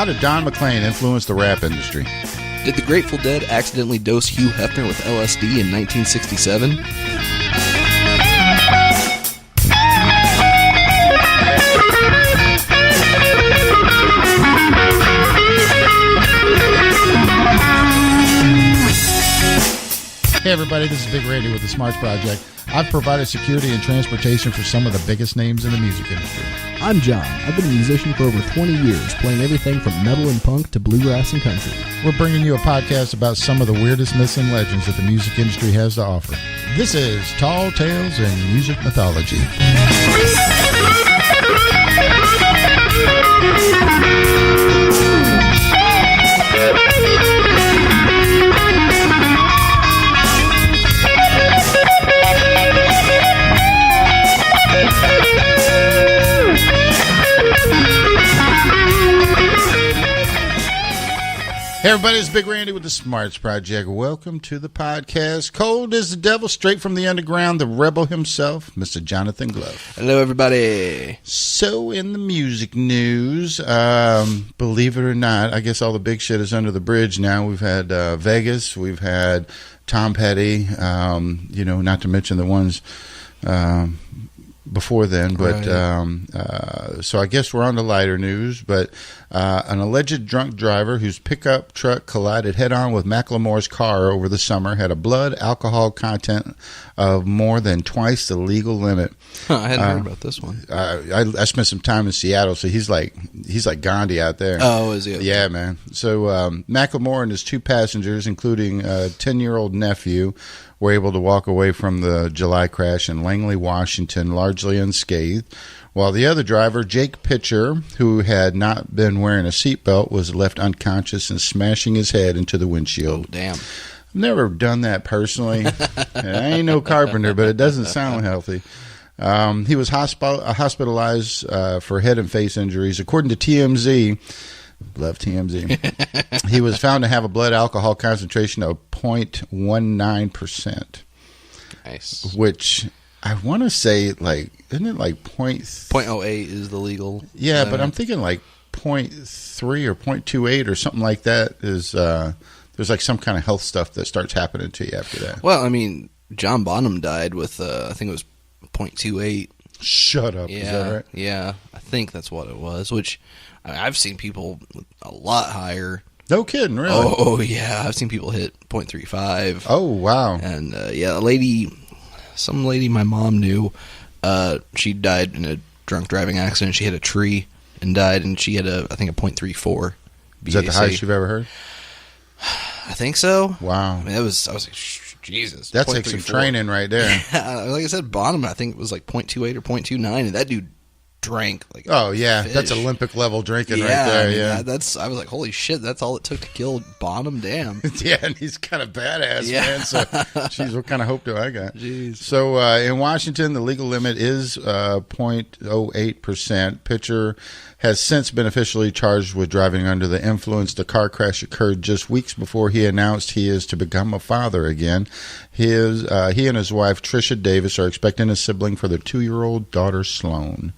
How did Don McLean influence the rap industry? Did the Grateful Dead accidentally dose Hugh Hefner with LSD in 1967? Hey everybody, this is Big Randy with the Smarts Project. I've provided security and transportation for some of the biggest names in the music industry. I'm John. I've been a musician for over 20 years, playing everything from metal and punk to bluegrass and country. We're bringing you a podcast about some of the weirdest myths and legends that the music industry has to offer. This is Tall Tales and Music Mythology. Hey everybody, it's Big Randy with the Smarts Project. Welcome to the podcast. Cold as the devil, straight from the underground, the rebel himself, Mr. Jonathan Glove. Hello, everybody. So, in the music news, believe it or not, I guess all the big shit is under the bridge now. We've had Vegas, we've had Tom Petty, not to mention the ones before then, but right. So I guess we're on the lighter news, but an alleged drunk driver whose pickup truck collided head-on with Macklemore's car over the summer had a blood alcohol content of more than twice the legal limit. I hadn't heard about this one. I spent some time in Seattle, so he's like Gandhi out there. Oh, is he? Yeah, man. So Macklemore and his two passengers, including a 10-year-old nephew, were able to walk away from the July crash in Langley, Washington, largely unscathed, while the other driver, Jake Pitcher, who had not been wearing a seatbelt, was left unconscious and smashing his head into the windshield. Oh, damn. I've never done that personally. I ain't no carpenter, but it doesn't sound healthy. He was hospitalized for head and face injuries. According to TMZ, love TMZ, he was found to have a blood alcohol concentration of 0.19%. Nice. Which I want to say, like, isn't it like 0.08 is the legal? Yeah, but I'm thinking like 0.3 or 0.28 or something like that is, there's like some kind of health stuff that starts happening to you after that. Well, I mean, John Bonham died with, I think it was 0.28. Shut up. Yeah, is that right? Yeah, I think that's what it was, which I've seen people with a lot higher. No kidding, really? Oh, yeah. I've seen people hit 0.35. Oh, wow. And, some lady my mom knew, she died in a drunk driving accident. She hit a tree and died, and she had, I think, a 0.34 BAC. Is that the highest you've ever heard? I think so. Wow. I mean, I was like, Jesus. That's like some training right there. Like I said, Bonham, I think it was like 0.28 or 0.29, and that dude drank like oh yeah fish. That's Olympic level drinking right there. I mean, I was like, holy shit, that's all it took to kill Bonham. Damn. Yeah, and he's kind of badass, man. So geez, what kind of hope do I got? Jeez. So in Washington, the legal limit is 0.08%. Pitcher has since been officially charged with driving under the influence. The car crash occurred just weeks before he announced he is to become a father again. He and his wife Trisha Davis are expecting a sibling for their 2-year-old daughter Sloan.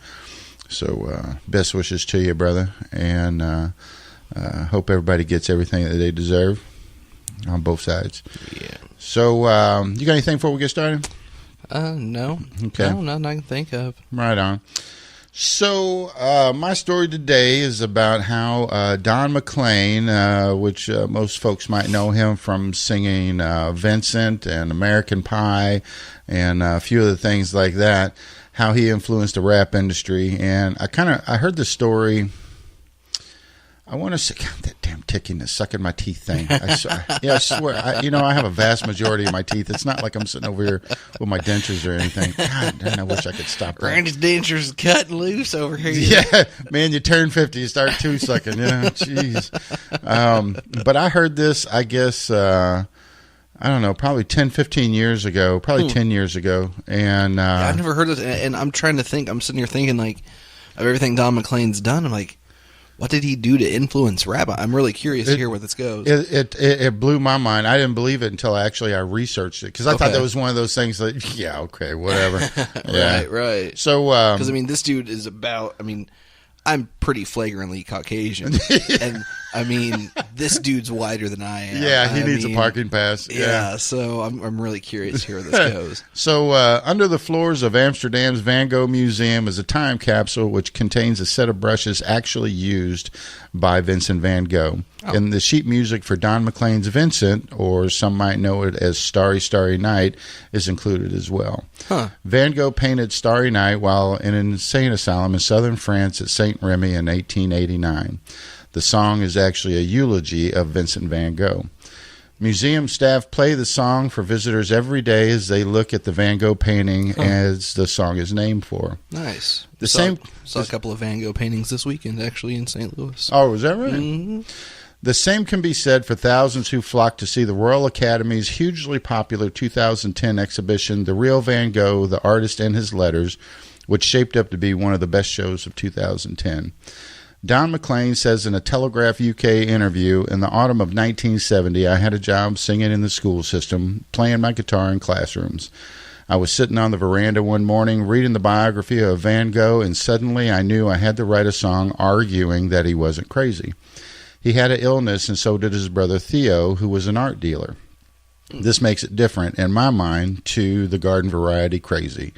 So best wishes to you, brother, and hope everybody gets everything that they deserve on both sides. Yeah. So you got anything before we get started? No. Okay. No, nothing I can think of. Right on. So my story today is about how Don McLean, which most folks might know him from singing Vincent and American Pie and a few other things like that, how he influenced the rap industry. And I heard the story. I want to say, God, that damn tickiness, sucking my teeth thing. I swear. I have a vast majority of my teeth. It's not like I'm sitting over here with my dentures or anything. God, damn, I wish I could stop that. Randy's dentures cutting loose over here. Yeah, man, you turn 50, you start tooth sucking. Jeez. But I heard this, I guess, I don't know, probably 10, 15 years ago, probably 10 years ago. And I've never heard of this. And I'm trying to think. I'm sitting here thinking, like, of everything Don McLean's done. I'm like, what did he do to influence rap? I'm really curious to hear where this goes. It blew my mind. I didn't believe it until I researched it, because I thought that was one of those things that, yeah, okay, whatever. Yeah. Right. So, because, I mean, this dude is about, I mean, I'm pretty flagrantly Caucasian, and I mean, this dude's wider than I am. Yeah, he needs a parking pass. Yeah, so I'm really curious to hear where this goes. So, under the floors of Amsterdam's Van Gogh Museum is a time capsule which contains a set of brushes actually used by Vincent van Gogh. Oh. And the sheet music for Don McLean's Vincent, or some might know it as Starry, Starry Night, is included as well. Huh. Van Gogh painted Starry Night while in an insane asylum in southern France at Saint Remy in 1889. The song is actually a eulogy of Vincent van Gogh. Museum staff play the song for visitors every day as they look at the Van Gogh painting as the song is named for. Nice. Saw a couple of Van Gogh paintings this weekend, actually, in St. Louis. Oh, was that right? Mm-hmm. The same can be said for thousands who flocked to see the Royal Academy's hugely popular 2010 exhibition, The Real Van Gogh, The Artist and His Letters, which shaped up to be one of the best shows of 2010. Don McLean says in a Telegraph UK interview, in the autumn of 1970, I had a job singing in the school system, playing my guitar in classrooms. I was sitting on the veranda one morning reading the biography of Van Gogh, and suddenly I knew I had to write a song arguing that he wasn't crazy. He had an illness, and so did his brother Theo, who was an art dealer. This makes it different, in my mind, to the garden variety crazy,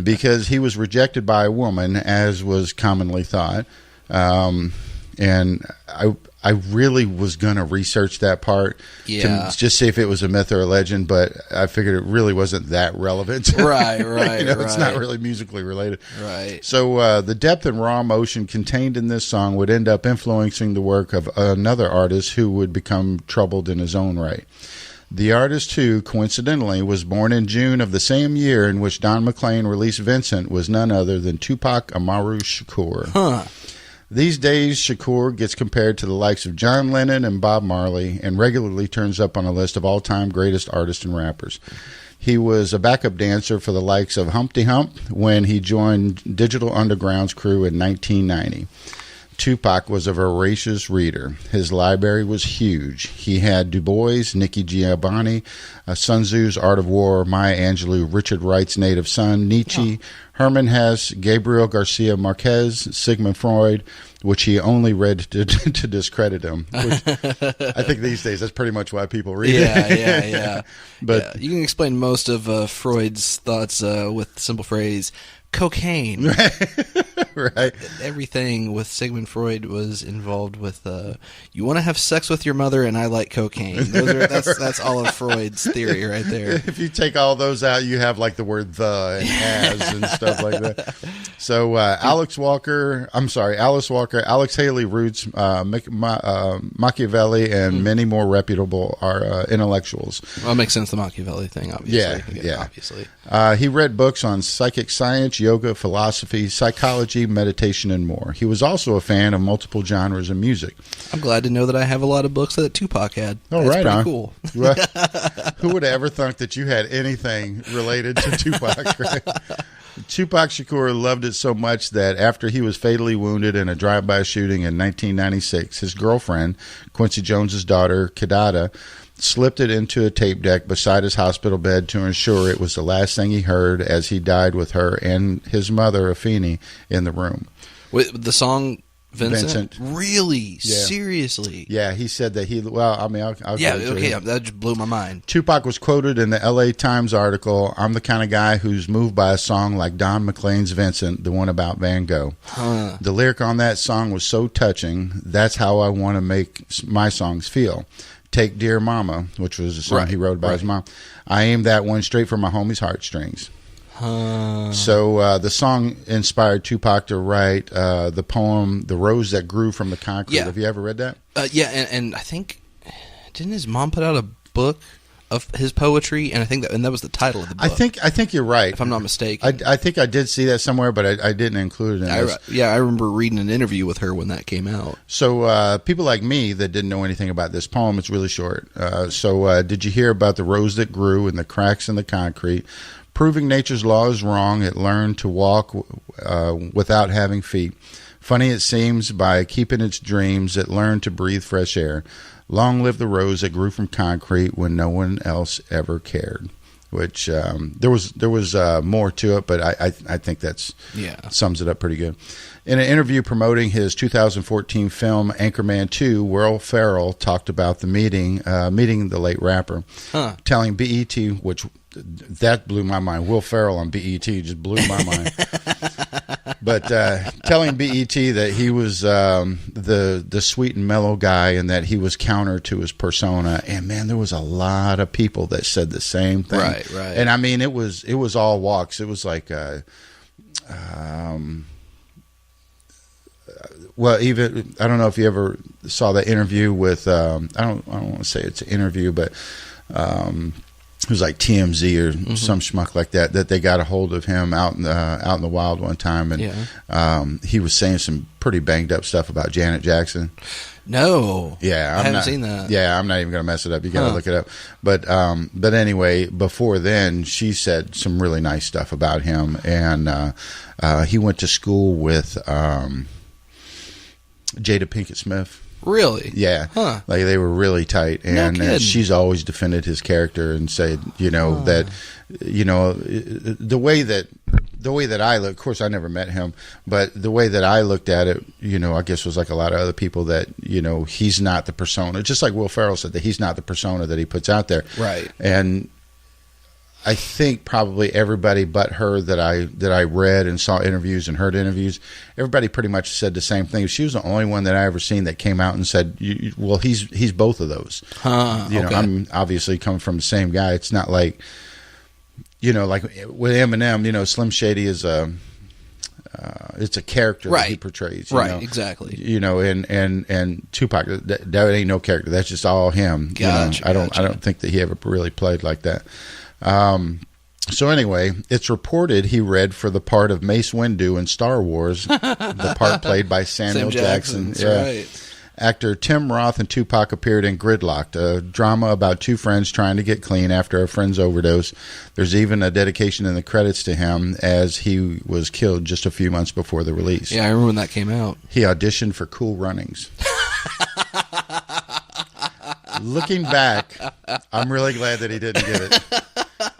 because he was rejected by a woman, as was commonly thought. And I really was going to research that part to just see if it was a myth or a legend, but I figured it really wasn't that relevant. Right. It's not really musically related. Right. So the depth and raw emotion contained in this song would end up influencing the work of another artist who would become troubled in his own right. The artist who, coincidentally, was born in June of the same year in which Don McLean released Vincent was none other than Tupac Amaru Shakur. Huh. These days, Shakur gets compared to the likes of John Lennon and Bob Marley and regularly turns up on a list of all-time greatest artists and rappers. He was a backup dancer for the likes of Humpty Hump when he joined Digital Underground's crew in 1990. Tupac was a voracious reader. His library was huge. He had Du Bois, Nikki Giovanni, Sun Tzu's Art of War, Maya Angelou, Richard Wright's Native Son, Nietzsche, Hermann Hesse, Gabriel Garcia Marquez, Sigmund Freud, which he only read to discredit him. Which I think these days that's pretty much why people read it. Yeah. But you can explain most of Freud's thoughts with the simple phrase, cocaine. Right. Everything with Sigmund Freud was involved with you want to have sex with your mother and I like cocaine. That's all of Freud's theory right there. If you take all those out, you have like the word the and as and stuff like that. So Alice Walker, Alex Haley Roots, Machiavelli, and many more reputable intellectuals. Well, it makes sense, the Machiavelli thing, obviously. Yeah. Obviously. He read books on psychic science, yoga, philosophy, psychology, meditation, and more. He was also a fan of multiple genres of music. I'm glad to know that I have a lot of books that Tupac had. Oh, That's right pretty on. Cool. Who would have ever thought that you had anything related to Tupac? Right? Tupac Shakur loved it so much that after he was fatally wounded in a drive-by shooting in 1996, his girlfriend, Quincy Jones's daughter, Kidada, slipped it into a tape deck beside his hospital bed to ensure it was the last thing he heard as he died with her and his mother, Afeni, in the room. With the song Vincent? Really? Yeah. Seriously? Yeah, he said that I'll yeah, get it to okay, you. that just blew my mind. Tupac was quoted in the LA Times article, "I'm the kind of guy who's moved by a song like Don McLean's Vincent, the one about Van Gogh." Huh. The lyric on that song was so touching, that's how I want to make my songs feel. Take Dear Mama, which was a song he wrote about his mom. I aimed that one straight for my homie's heartstrings. So the song inspired Tupac to write the poem "The Rose That Grew from the Concrete." Yeah. Have you ever read that? Yeah, and I think, didn't his mom put out a book of his poetry? And I think that was the title of the book. I think you're right. If I'm not mistaken. I think I did see that somewhere, but I didn't include it in this. I remember reading an interview with her when that came out. So people like me that didn't know anything about this poem, it's really short. So did you hear about the rose that grew in the cracks in the concrete? Proving nature's law is wrong, it learned to walk without having feet. Funny it seems, by keeping its dreams, it learned to breathe fresh air. Long live the rose that grew from concrete when no one else ever cared. which there was more to it, but I think that's sums it up pretty good. In an interview promoting his 2014 film Anchorman 2, Will Ferrell talked about the meeting the late rapper, telling BET, which that blew my mind. Will Ferrell on BET just blew my mind. But telling BET that he was the sweet and mellow guy, and that he was counter to his persona. And man, there was a lot of people that said the same thing. Right. And I mean, it was all walks. It was like well, even I don't know if you ever saw that interview with I don't want to say it's an interview, but it was like TMZ or some schmuck like that they got a hold of him out in the wild one time, and he was saying some pretty banged up stuff about Janet Jackson. No, I haven't seen that. Yeah, I'm not even going to mess it up. You got to look it up. But anyway, before then, she said some really nice stuff about him, and he went to school with Jada Pinkett Smith. Really? Yeah. Huh. Like they were really tight, and she's always defended his character and said, that, the way that I look. Of course, I never met him, but the way that I looked at it, I guess was like a lot of other people that, he's not the persona. Just like Will Ferrell said that he's not the persona that he puts out there. Right. And I think probably everybody but her that I read and saw interviews and heard interviews, everybody pretty much said the same thing. She was the only one that I ever seen that came out and said, well, he's both of those. Okay. I'm obviously coming from the same guy. It's not like, like with Eminem, Slim Shady is it's a character that he portrays. Right, exactly. And Tupac, that ain't no character. That's just all him. Gotcha. I don't think that he ever really played like that. So anyway, it's reported he read for the part of Mace Windu in Star Wars, the part played by Samuel Jackson. Right. Actor Tim Roth and Tupac appeared in Gridlocked, a drama about two friends trying to get clean after a friend's overdose. There's even a dedication in the credits to him, as he was killed just a few months before the release. Yeah, I remember when that came out. He auditioned for Cool Runnings. Looking back, I'm really glad that he didn't get it.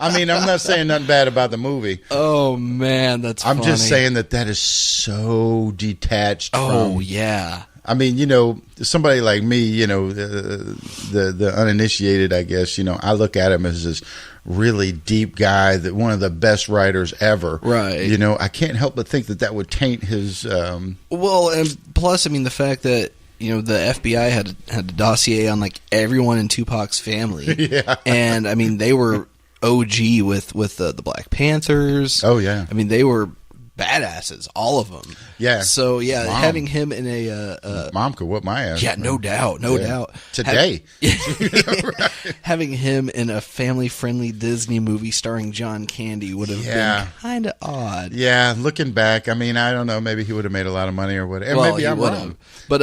I mean, I'm not saying nothing bad about the movie. Oh, man, that's I'm funny. just saying that is so detached from... yeah. I mean, somebody like me, the uninitiated, I guess, I look at him as this really deep guy, that one of the best writers ever. Right. I can't help but think that would taint his... Well, and plus, I mean, the fact that, the FBI had a dossier on, like, everyone in Tupac's family. Yeah. And, I mean, they were OG with the Black Panthers. Oh, yeah. I mean, they were badasses, all of them. Yeah. So yeah, having him in a Mom could whip my ass. Yeah, no doubt. Today. Having him in a family-friendly Disney movie starring John Candy would have been kind of odd. Yeah, looking back, I mean, I don't know. Maybe he would have made a lot of money or whatever. Well, maybe I'm wrong. But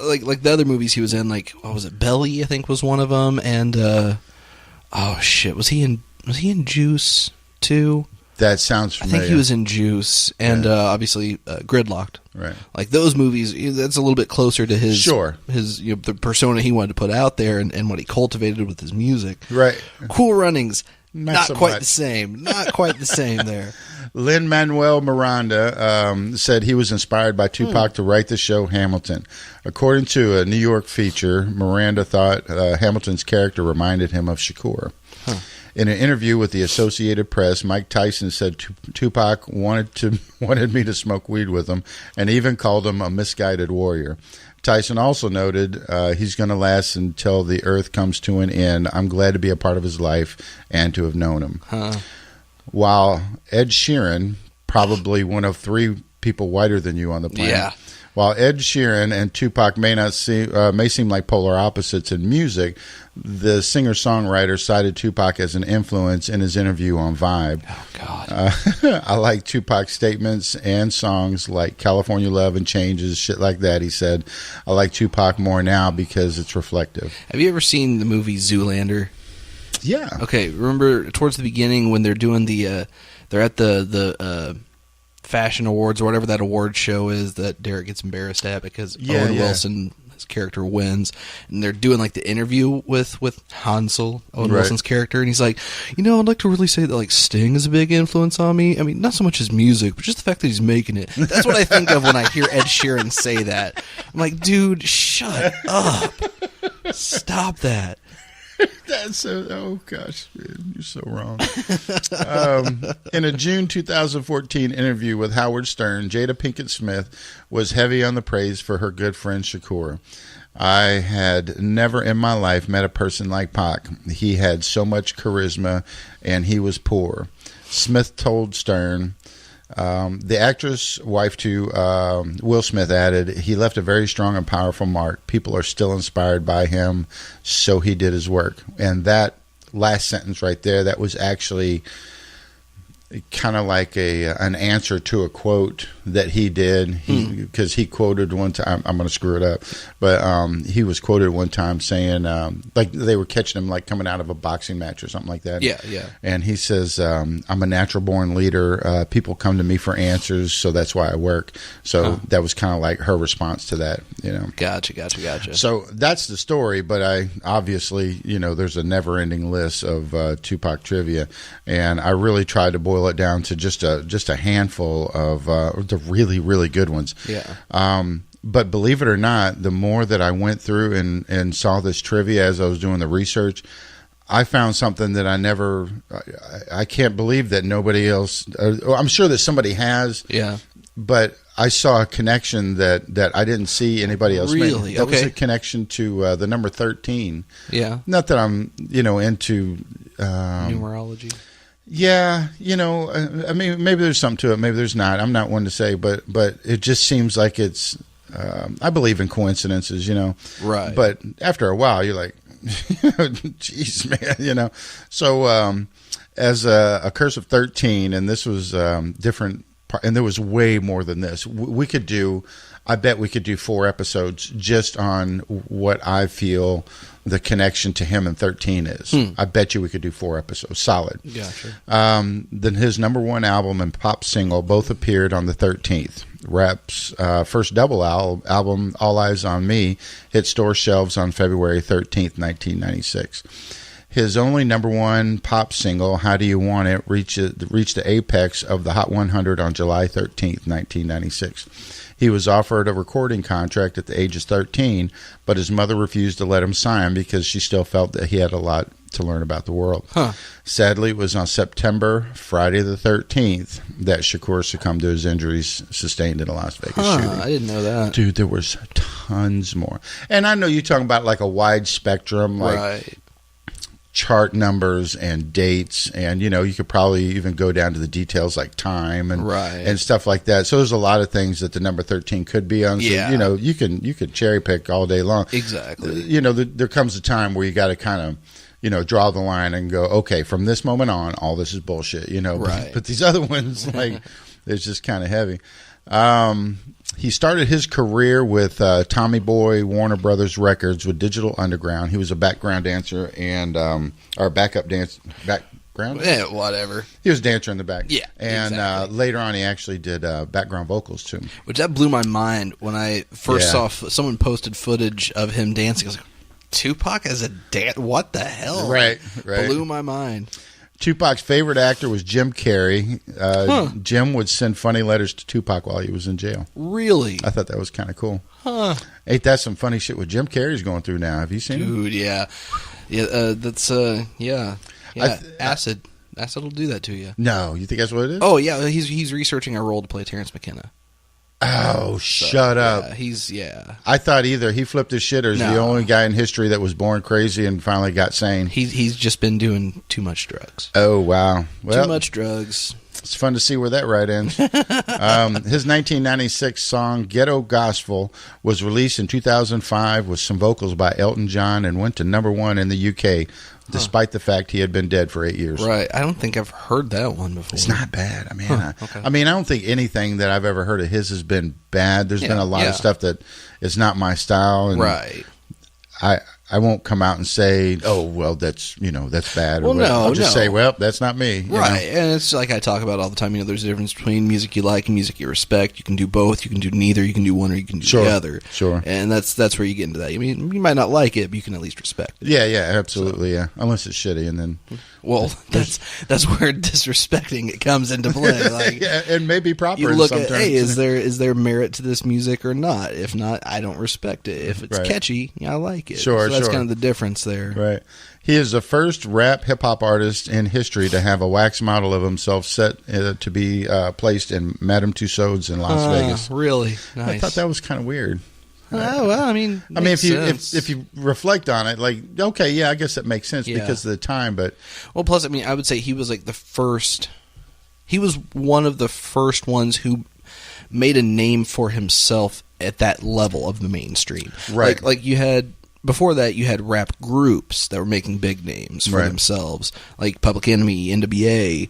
like the other movies he was in, like what was it? Belly, I think was one of them, and oh shit, was he in Juice too? That sounds familiar. I think he was in Juice, and obviously Gridlocked. Right. Like those movies, that's a little bit closer to his the persona he wanted to put out there and what he cultivated with his music. Right. Cool Runnings, not so quite much. the same. Not quite the same there. Lin-Manuel Miranda said he was inspired by Tupac to write the show Hamilton. According to a New York feature, Miranda thought Hamilton's character reminded him of Shakur. Huh. In an interview with the Associated Press, Mike Tyson said Tupac wanted me to smoke weed with him, and even called him a misguided warrior. Tyson also noted he's going to last until the earth comes to an end. I'm glad to be a part of his life and to have known him. Huh. While Ed Sheeran, probably one of three people whiter than you on the planet. Yeah. While Ed Sheeran and Tupac may seem like polar opposites in music, the singer-songwriter cited Tupac as an influence in his interview on Vibe. Oh, God. I like Tupac's statements and songs like California Love and Changes, shit like that, he said. I like Tupac more now because it's reflective. Have you ever seen the movie Zoolander? Yeah. Okay, remember towards the beginning when they're doing they're at the Fashion Awards or whatever that award show is that Derek gets embarrassed at because Owen Wilson his character wins, and they're doing like the interview with Hansel, Owen Wilson's character, and he's like, I'd like to really say that like Sting is a big influence on me. I mean, not so much his music, but just the fact that he's making it. That's what I think of when I hear Ed Sheeran say that. I'm like, dude, shut up. Stop that. That's oh gosh, man, you're so wrong. In a June 2014 interview with Howard Stern, Jada Pinkett Smith was heavy on the praise for her good friend Shakur. I had never in my life met a person like Pac. He had so much charisma, and he was poor. Smith told Stern. The actress, wife to Will Smith, added, he left a very strong and powerful mark. People are still inspired by him, so he did his work. And that last sentence right there, that was actually kind of like an answer to a quote that he did, because he quoted one time, I'm going to screw it up, but he was quoted one time saying, like they were catching him like coming out of a boxing match or something like that. Yeah. And he says, I'm a natural born leader. People come to me for answers, so that's why I work. So that was kind of like her response to that, Gotcha. So that's the story, but I obviously, there's a never-ending list of Tupac trivia, and I really tried to boil it down to just a handful of the really, really good ones. Yeah. But believe it or not, the more that I went through and saw this trivia as I was doing the research, I found something that I can't believe that nobody else, I'm sure that somebody has. Yeah. But I saw a connection that I didn't see anybody else really? make. That was a connection to the number 13. Yeah. Not that I'm, into numerology. Yeah, I mean, maybe there's something to it, maybe there's not. I'm not one to say, but it just seems like it's. I believe in coincidences, Right. But after a while, you're like, geez, man, So as a Curse of 13, and this was different, and there was way more than this. I bet we could do 4 episodes just on what I feel the connection to him in 13 is. I bet you we could do 4 episodes, solid. Gotcha. Then his number 1 album and pop single both appeared on the 13th. Rap's first double album, All Eyes on Me, hit store shelves on February 13th, 1996. His only number 1 pop single, How Do You Want It, reached the apex of the Hot 100 on July 13th, 1996. He was offered a recording contract at the age of 13, but his mother refused to let him sign because she still felt that he had a lot to learn about the world. Sadly, it was on Friday the 13th, that Shakur succumbed to his injuries sustained in a Las Vegas shooting. I didn't know that. Dude, there was tons more. And I know you're talking about like a wide spectrum, like right. chart numbers and dates, and you could probably even go down to the details like time and stuff like that. So there's a lot of things that the number 13 could be on. So, you can cherry pick all day long. Exactly. There comes a time where you got to kind of draw the line and go, okay, from this moment on, all this is bullshit. Right. But these other ones, like, it's just kind of heavy. He started his career with Tommy Boy Warner Brothers Records with Digital Underground. He was a background dancer and or backup dance background. Yeah, whatever. He was a dancer in the back. Yeah, and exactly. Later on, he actually did background vocals too. Which that blew my mind when I first saw someone posted footage of him dancing. I was like, Tupac as a dance? What the hell? Right. Blew my mind. Tupac's favorite actor was Jim Carrey. Jim would send funny letters to Tupac while he was in jail. Really? I thought that was kind of cool. Ain't that some funny shit what Jim Carrey's going through now? Have you seen it? Dude, yeah. That's, yeah. Acid will do that to you. No, you think that's what it is? Oh, yeah, he's researching a role to play Terrence McKenna. Oh, shut up. Yeah, I thought either he flipped his shit or is the only guy in history that was born crazy and finally got sane. He's just been doing too much drugs. Oh, wow. Well, too much drugs. It's fun to see where that ride ends. His 1996 song, Ghetto Gospel, was released in 2005 with some vocals by Elton John and went to number 1 in the UK, despite the fact he had been dead for 8 years. Right. I don't think I've heard that one before. It's not bad. I mean, okay. I don't think anything that I've ever heard of his has been bad. There's been a lot of stuff that is not my style. And right. I won't come out and say, "Oh, well, that's that's bad." Well, no, I'll just say, "Well, that's not me." Right, and it's like I talk about all the time. There's a difference between music you like and music you respect. You can do both. You can do neither. You can do one or you can do the other. Sure. And that's where you get into that. I mean, you might not like it, but you can at least respect it. Yeah, absolutely, yeah. Unless it's shitty, and then that's where disrespecting it comes into play. Like, yeah, and maybe proper. You look at, terms. hey, is there merit to this music or not? If not, I don't respect it. If it's catchy, I like it. Sure, so that's kind of the difference there. Right. He is the first rap hip-hop artist in history to have a wax model of himself set to be placed in Madame Tussauds in Las Vegas. Really? Nice. I thought that was kind of weird. Oh, well, I mean, if you reflect on it, like, okay, yeah, I guess that makes sense because of the time, but... Well, plus, I mean, I would say he was like the first... He was one of the first ones who made a name for himself at that level of the mainstream. Right. Like you had... Before that, you had rap groups that were making big names for themselves, like Public Enemy, NWA,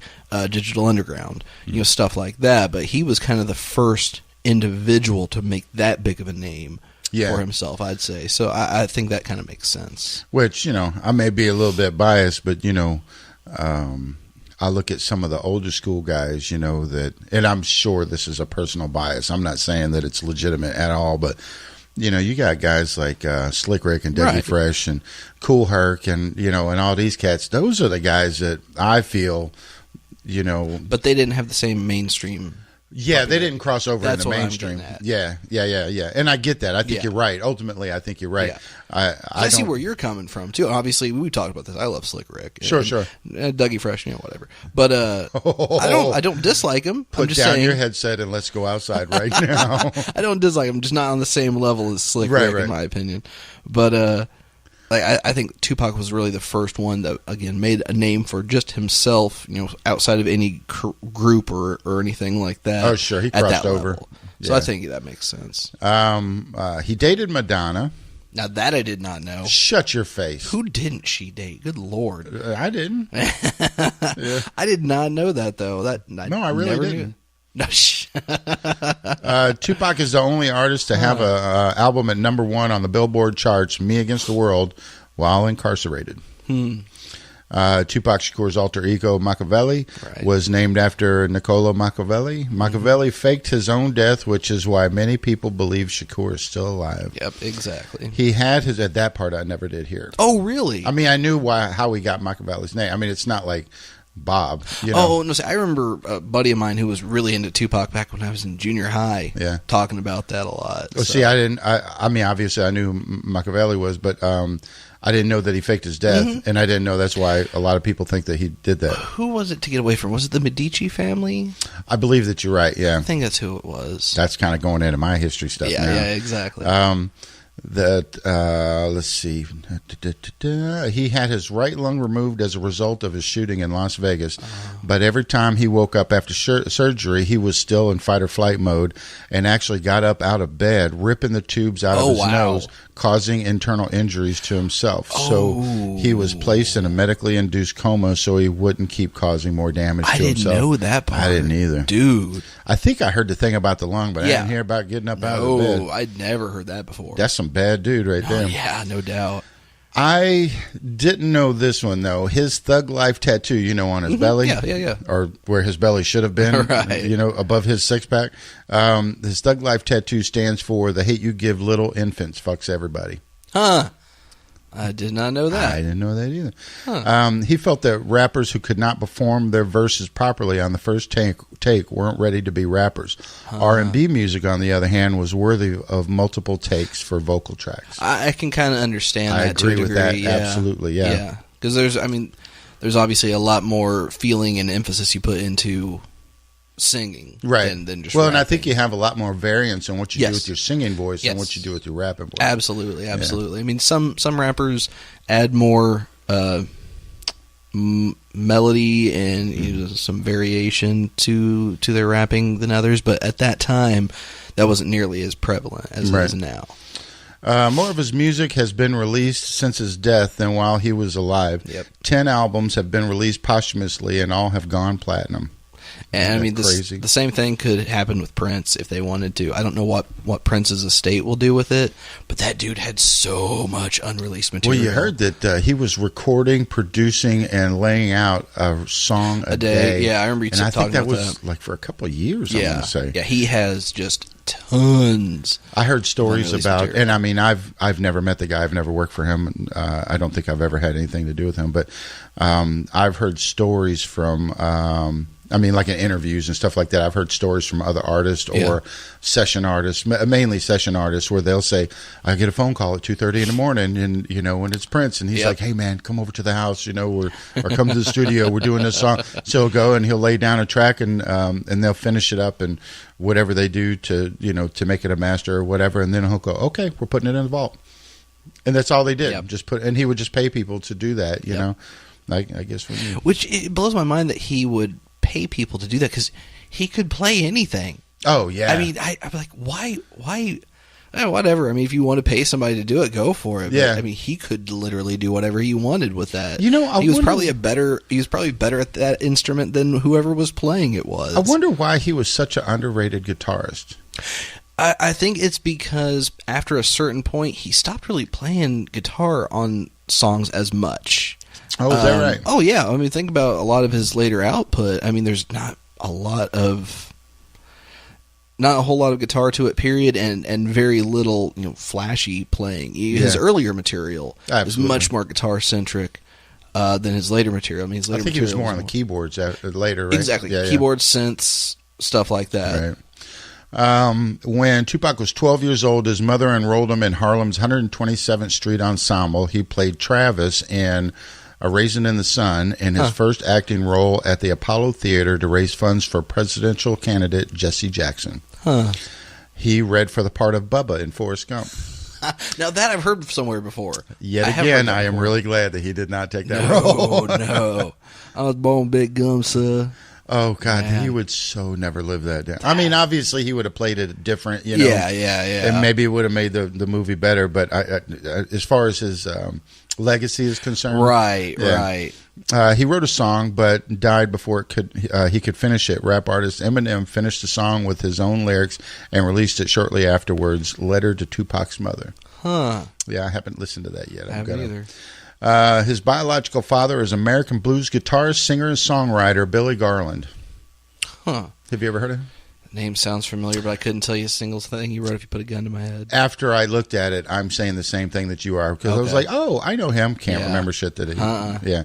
Digital Underground, stuff like that. But he was kind of the first individual to make that big of a name for himself, I'd say. So I think that kind of makes sense. Which, I may be a little bit biased, but, I look at some of the older school guys, that, and I'm sure this is a personal bias. I'm not saying that it's legitimate at all, but... you got guys like Slick Rick and Dougie Fresh and Cool Herc and, and all these cats. Those are the guys that I feel, But they didn't have the same mainstream. Yeah, they didn't cross over That's in the mainstream. Yeah. And I get that. I think you're right. Ultimately, I think you're right. Yeah. I see where you're coming from, too. Obviously, we talked about this. I love Slick Rick. Sure. Dougie Fresh, whatever. But I don't dislike him. Put I'm just down saying, your headset and let's go outside right now. I don't dislike him. Just not on the same level as Slick Rick, in my opinion. But I think Tupac was really the first one that, again, made a name for just himself, outside of any group or anything like that. Oh, sure. He crossed over. So I think that makes sense. He dated Madonna. Now, that I did not know. Shut your face. Who didn't she date? Good Lord. I didn't. I did not know that, though. I really didn't. No, Tupac is the only artist to have a album at number 1 on the Billboard charts, Me Against the World, while incarcerated. Tupac Shakur's alter ego, Machiavelli, was named after Niccolo Machiavelli. Machiavelli faked his own death, which is why many people believe Shakur is still alive. Yep, exactly. He had his, at that part I never did hear. Oh, really? I mean, I knew how he got Machiavelli's name. I mean, it's not like Bob. Oh, no, see, I remember a buddy of mine who was really into Tupac back when I was in junior high talking about that a lot. Well, see, I didn't, I mean, obviously I knew Machiavelli was, but I didn't know that he faked his death, and I didn't know that's why a lot of people think that he did that. Who was it to get away from? Was it the Medici family? I believe that you're right, yeah. I think that's who it was. That's kind of going into my history stuff now. Yeah, exactly. Let's see. He had his right lung removed as a result of his shooting in Las Vegas, but every time he woke up after surgery, he was still in fight or flight mode and actually got up out of bed, ripping the tubes out of his nose, causing internal injuries to himself. So he was placed in a medically induced coma so he wouldn't keep causing more damage to himself. I didn't know that part. I didn't either. Dude. I think I heard the thing about the lung, but I didn't hear about getting up out of the bed. No, I'd never heard that before. That's some bad dude right there. Oh, yeah, no doubt. I didn't know this one, though. His Thug Life tattoo, on his belly. Yeah. Or where his belly should have been, above his six-pack. His Thug Life tattoo stands for the hate you give little infants fucks everybody. Huh. I did not know that. I didn't know that either. He felt that rappers who could not perform their verses properly on the first take weren't ready to be rappers. R&B music, on the other hand, was worthy of multiple takes for vocal tracks. I can kind of understand that to a degree. I agree with that, absolutely, yeah. Yeah, because there's obviously a lot more feeling and emphasis you put into singing than just rapping. And I think you have a lot more variance in what you do with your singing voice than what you do with your rapping voice. Absolutely. I mean, some rappers add more melody and some variation to their rapping than others, but at that time that wasn't nearly as prevalent as it is now. More of his music has been released since his death than while he was alive. 10 albums have been released posthumously and all have gone platinum. And I mean, crazy. the same thing could happen with Prince if they wanted to. I don't know what Prince's estate will do with it, but that dude had so much unreleased material. Well, you heard that he was recording, producing, and laying out a song a day. Yeah, I remember you talking about that. And I think that was like for a couple of years, I want to say. Yeah, he has just tons. I heard stories about, material. and I mean, I've never met the guy. I've never worked for him. I don't think I've ever had anything to do with him. But I've heard stories from, I mean, like in interviews and stuff like that. I've heard stories from other artists or session artists, mainly session artists, where they'll say, "I get a phone call at 2:30 in the morning, and when it's Prince, and he's like, 'Hey man, come over to the house, or come to the studio. We're doing this song.' So he'll go and he'll lay down a track, and they'll finish it up and whatever they do to to make it a master or whatever, and then he'll go, 'Okay, we're putting it in the vault.' And that's all they did. And he would just pay people to do that. You know, I guess for me, which it blows my mind that he would pay people to do that, because he could play anything. Oh yeah. I mean, I'm like, why? Whatever. I mean, if you want to pay somebody to do it, go for it. Yeah. But, I mean, he could literally do whatever he wanted with that. He was probably better at that instrument than whoever was playing it was. I wonder why he was such an underrated guitarist. I think it's because after a certain point, he stopped really playing guitar on songs as much. Oh, is that right? Oh, yeah. I mean, think about a lot of his later output. I mean, there's not a whole lot of guitar to it, period, and very little, flashy playing. His earlier material is much more guitar-centric than his later material. I mean, I think he was more on the keyboards later, right? Exactly. Keyboards, synths, stuff like that. Right. When Tupac was 12 years old, his mother enrolled him in Harlem's 127th Street Ensemble. He played Travis in A Raisin in the Sun in his first acting role at the Apollo Theater to raise funds for presidential candidate Jesse Jackson. He read for the part of Bubba in Forrest Gump. Now that I've heard somewhere before. Yet again, I am really glad that he did not take that role. No. I was born big gum, sir. Oh, God, he would so never live that down. I mean, obviously, he would have played it different, Yeah. And maybe it would have made the movie better. But as far as his legacy is concerned. Right. He wrote a song, but died before he could finish it. Rap artist Eminem finished the song with his own lyrics and released it shortly afterwards, Letter to Tupac's Mother. Yeah, I haven't listened to that yet. I haven't either. His biological father is American blues guitarist, singer, and songwriter Billy Garland. Have you ever heard of him? Name sounds familiar, but I couldn't tell you a single thing he wrote if you put a gun to my head. After I looked at it, I'm saying the same thing that you are, because I was like, oh, I know him. Can't remember shit that he... Yeah.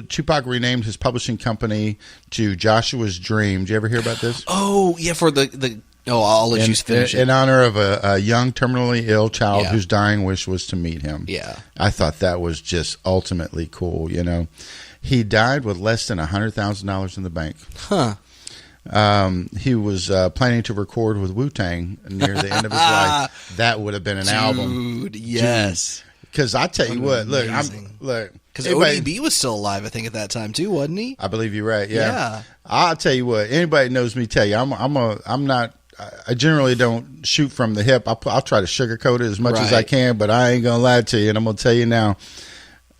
Tupac renamed his publishing company to Joshua's Dream. Did you ever hear about this? Oh, yeah, for the I'll let you finish it. In honor of a young, terminally ill child whose dying wish was to meet him. Yeah. I thought that was just ultimately cool, He died with less than $100,000 in the bank. He was planning to record with Wu-Tang near the end of his life. That would have been an album. Dude, yes. Because I tell you what, look. Because ODB was still alive, I think, at that time too, wasn't he? I believe you're right. Yeah. I'll tell you what. Anybody that knows me tell you I generally don't shoot from the hip. I'll try to sugarcoat it as much as I can, but I ain't gonna lie to you, and I'm gonna tell you now.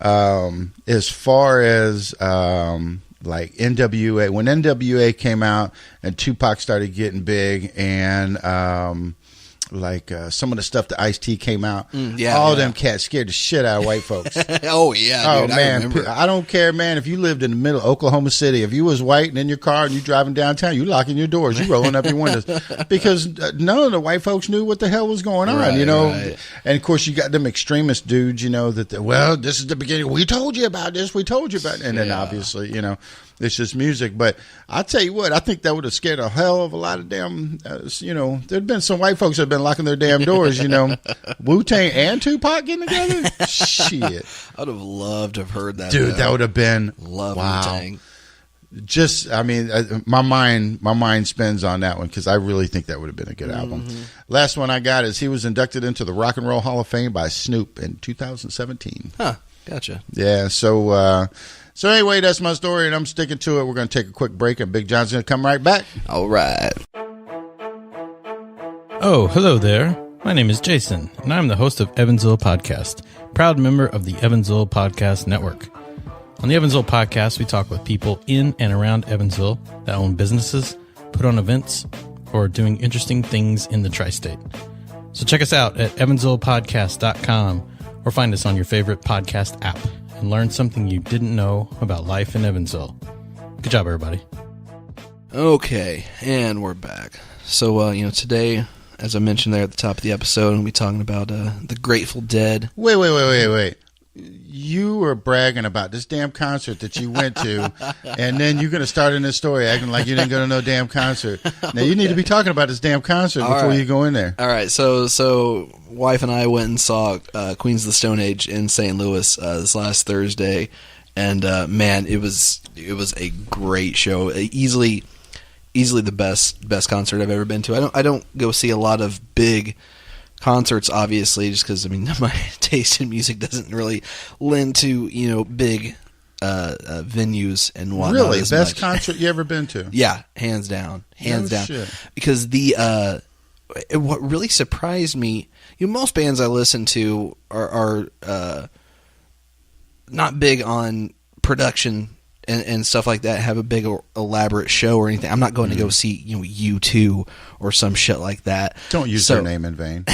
As far as like NWA, when NWA came out and Tupac started getting big, and some of the stuff that Ice-T came out, all them cats scared the shit out of white folks. Oh yeah, dude, man, I don't care, man. If you lived in the middle of Oklahoma City, if you was white and in your car and you driving downtown, you locking your doors, you rolling up your windows, because none of the white folks knew what the hell was going on, Right. And of course, you got them extremist dudes, that this is the beginning. We told you about this. We told you about it. And then obviously, it's just music. But I'll tell you what, I think that would have scared a hell of a lot of damn, there'd been some white folks that have been locking their damn doors, Wu-Tang and Tupac getting together? Shit. I would have loved to have heard that. Dude, that would have been, wow. Wu-Tang. Just, I mean, my mind spins on that one, because I really think that would have been a good album. Last one I got is he was inducted into the Rock and Roll Hall of Fame by Snoop in 2017. Gotcha. Yeah, so anyway, that's my story, and I'm sticking to it. We're going to take a quick break, and Big John's going to come right back. All right. Oh, hello there. My name is Jason, and I'm the host of Evansville Podcast, proud member of the Evansville Podcast Network. On the Evansville podcast, we talk with people in and around Evansville that own businesses, put on events, or are doing interesting things in the tri-state. So check us out at evansvillepodcast.com or find us on your favorite podcast app and learn something you didn't know about life in Evansville. Good job, everybody. Okay, and we're back. So, today, as I mentioned there at the top of the episode, I'm going to be talking about the Grateful Dead. Wait. You were bragging about this damn concert that you went to, and then you're going to start in this story acting like you didn't go to no damn concert. Now, you need to be talking about this damn concert before you go in there. All right, so wife and I went and saw Queens of the Stone Age in St. Louis this last Thursday, and man, it was a great show. Easily the best concert I've ever been to. I don't go see a lot of big concerts, obviously, just because my taste in music doesn't really lend to big venues and whatnot. Really, best concert you ever been to? Yeah, hands down. Shit. Because what really surprised me, most bands I listen to are not big on production and stuff like that, have a big elaborate show or anything. I'm not going to go see U2 or some shit like that. Don't use their name in vain.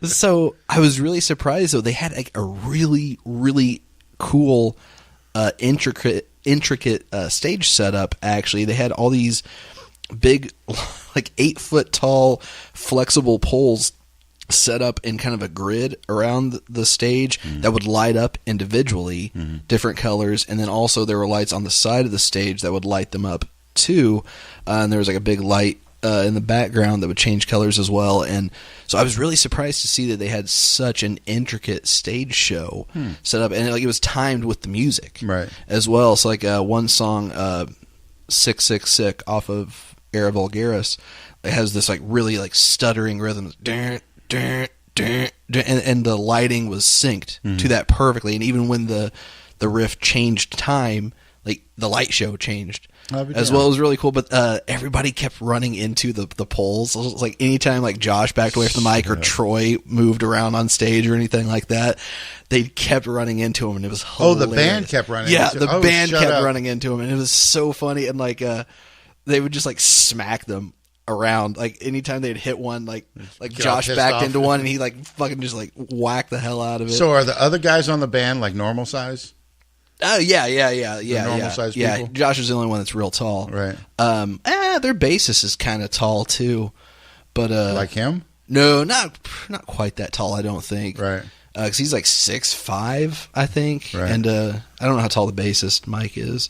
So I was really surprised though. They had like a really, really cool, intricate stage setup. Actually, they had all these big, like 8-foot tall, flexible poles set up in kind of a grid around the stage that would light up individually, different colors, and then also there were lights on the side of the stage that would light them up too, and there was like a big light in the background that would change colors as well. And so I was really surprised to see that they had such an intricate stage show set up, and it was timed with the music as well. So like one song, Sick Sick Sick off of Era Vulgaris, it has this like really like stuttering rhythm, and the lighting was synced to that perfectly. And even when the riff changed time, like the light show changed as well. It was really cool. But everybody kept running into the poles. It was like anytime like Josh backed away from the mic or Troy moved around on stage or anything like that, they kept running into him, and it was hilarious. Oh, the band kept running into him. Yeah, the band kept running into him, and it was so funny. And like they would just like smack them around, like anytime they'd hit one, like Josh backed into one and he like fucking just like whacked the hell out of it. So are the other guys on the band like normal size? Oh yeah. Normal size yeah, people? Josh is the only one that's real tall. Right. Their bassist is kind of tall too, but like him? No, not quite that tall, I don't think. Right. Because he's like 6'5", I think. Right. And I don't know how tall the bassist Mike is,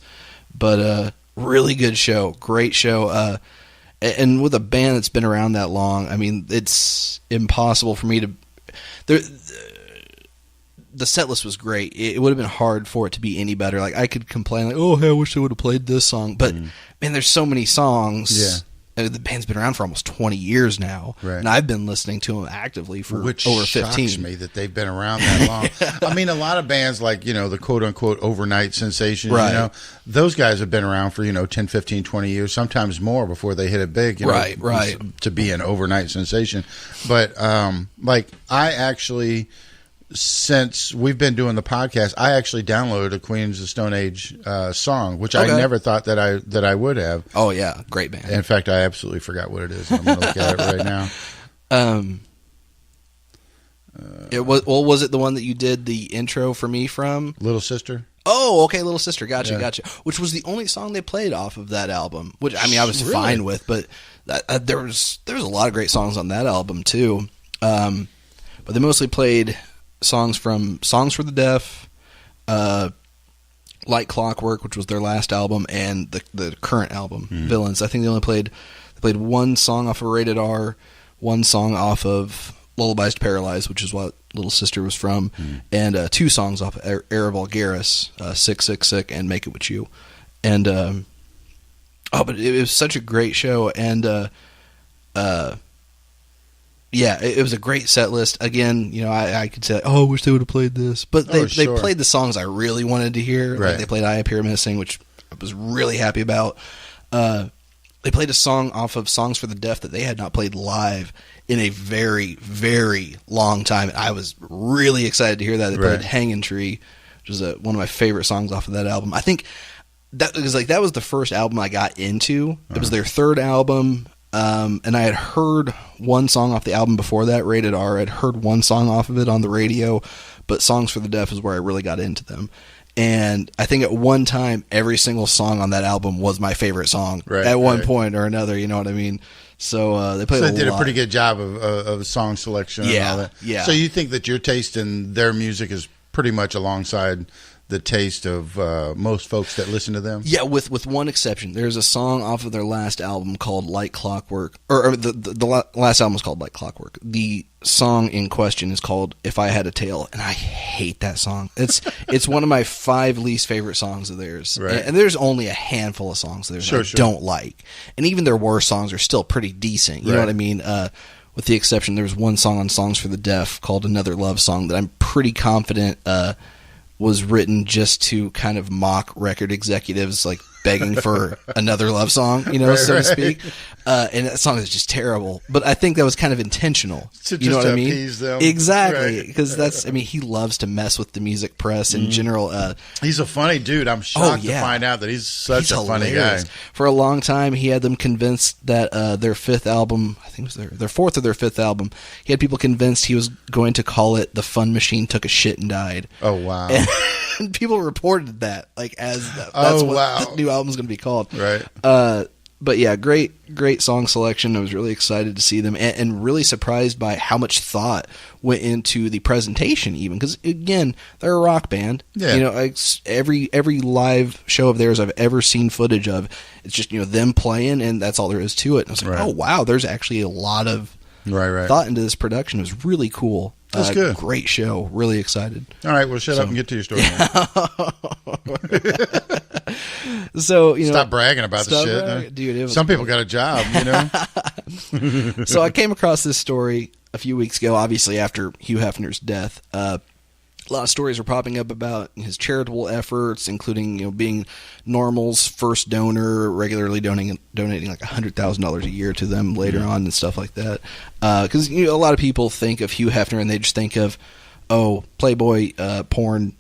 but really good show, great show. And with a band that's been around that long, it's impossible for me to. The set list was great. It would have been hard for it to be any better. Like I could complain, like, "Oh, hey, I wish they would have played this song." But man, there's so many songs. Yeah. The band's been around for almost 20 years now, and I've been listening to them actively for over 15. Which shocks me that they've been around that long. A lot of bands like, the quote-unquote overnight sensation, those guys have been around for, 10, 15, 20 years, sometimes more before they hit it big, to be an overnight sensation. But, I actually, since we've been doing the podcast, I actually downloaded a Queens of the Stone Age song, which I never thought that I would have. Oh yeah, great band. In fact, I absolutely forgot what it is. I'm going to look at it right now. Was it the one that you did the intro for me from? Little Sister. Oh, okay, Little Sister. Gotcha. Which was the only song they played off of that album, which I was fine with, but there was a lot of great songs on that album too. But they mostly played songs from Songs for the Deaf, Like Clockwork, which was their last album, and the current album, Villains. I think they played one song off of Rated R, one song off of Lullabies to Paralyze, which is what Little Sister was from, and 2 songs off of Era Vulgaris, Sick, Sick, Sick, and Make It With You. And, but it was such a great show, and, yeah, it was a great set list. Again, I could say, I wish they would have played this. But they played the songs I really wanted to hear. Right. Like they played I Appear Missing, which I was really happy about. They played a song off of Songs for the Deaf that they had not played live in a very, very long time. I was really excited to hear that. They played Hanging Tree, which is one of my favorite songs off of that album. I think that was the first album I got into. It was their third album, and I had heard one song off the album before that, Rated R. I'd heard one song off of it on the radio, but Songs for the Deaf is where I really got into them. And I think at one time, every single song on that album was my favorite song at one point or another. You know what I mean? So they played. So they did a pretty good job of song selection. Yeah, and all that. Yeah. So you think that your taste in their music is pretty much alongside the taste of most folks that listen to them? Yeah, with one exception. There's a song off of their last album called Like Clockwork, or the last album was called Like Clockwork. The song in question is called If I Had a Tail, and I hate that song. It's one of my 5 least favorite songs of theirs. Right. And there's only a handful of songs of theirs I don't like. And even their worst songs are still pretty decent. You know what I mean? With the exception, there's one song on Songs for the Deaf called Another Love Song that I'm pretty confident was written just to kind of mock record executives, like begging for another love song, so to speak. And that song is just terrible. But I think that was kind of intentional. You know what I mean? Appease them. Exactly. Because he loves to mess with the music press in general. He's a funny dude. I'm shocked to find out that he's such a funny guy. For a long time, he had them convinced that their 5th album, I think it was their 4th or their 5th album, he had people convinced he was going to call it The Fun Machine Took a Shit and Died. Oh, wow. And people reported that, that's what the new album's going to be called. Right. But yeah, great song selection. I was really excited to see them, and really surprised by how much thought went into the presentation, even because again, they're a rock band. Yeah. Every live show of theirs I've ever seen footage of, it's just them playing, and that's all there is to it. And I was like, oh wow, there's actually a lot of thought into this production. It was really cool. That's good. Great show. Really excited. All right, well, shut up and get to your story. So stop bragging about the shit, dude. Some people got a job, So I came across this story a few weeks ago, obviously after Hugh Hefner's death. A lot of stories were popping up about his charitable efforts, including being Normal's first donor, regularly donating like $100,000 a year to them later on and stuff like that. Because a lot of people think of Hugh Hefner and they just think of Playboy, porn.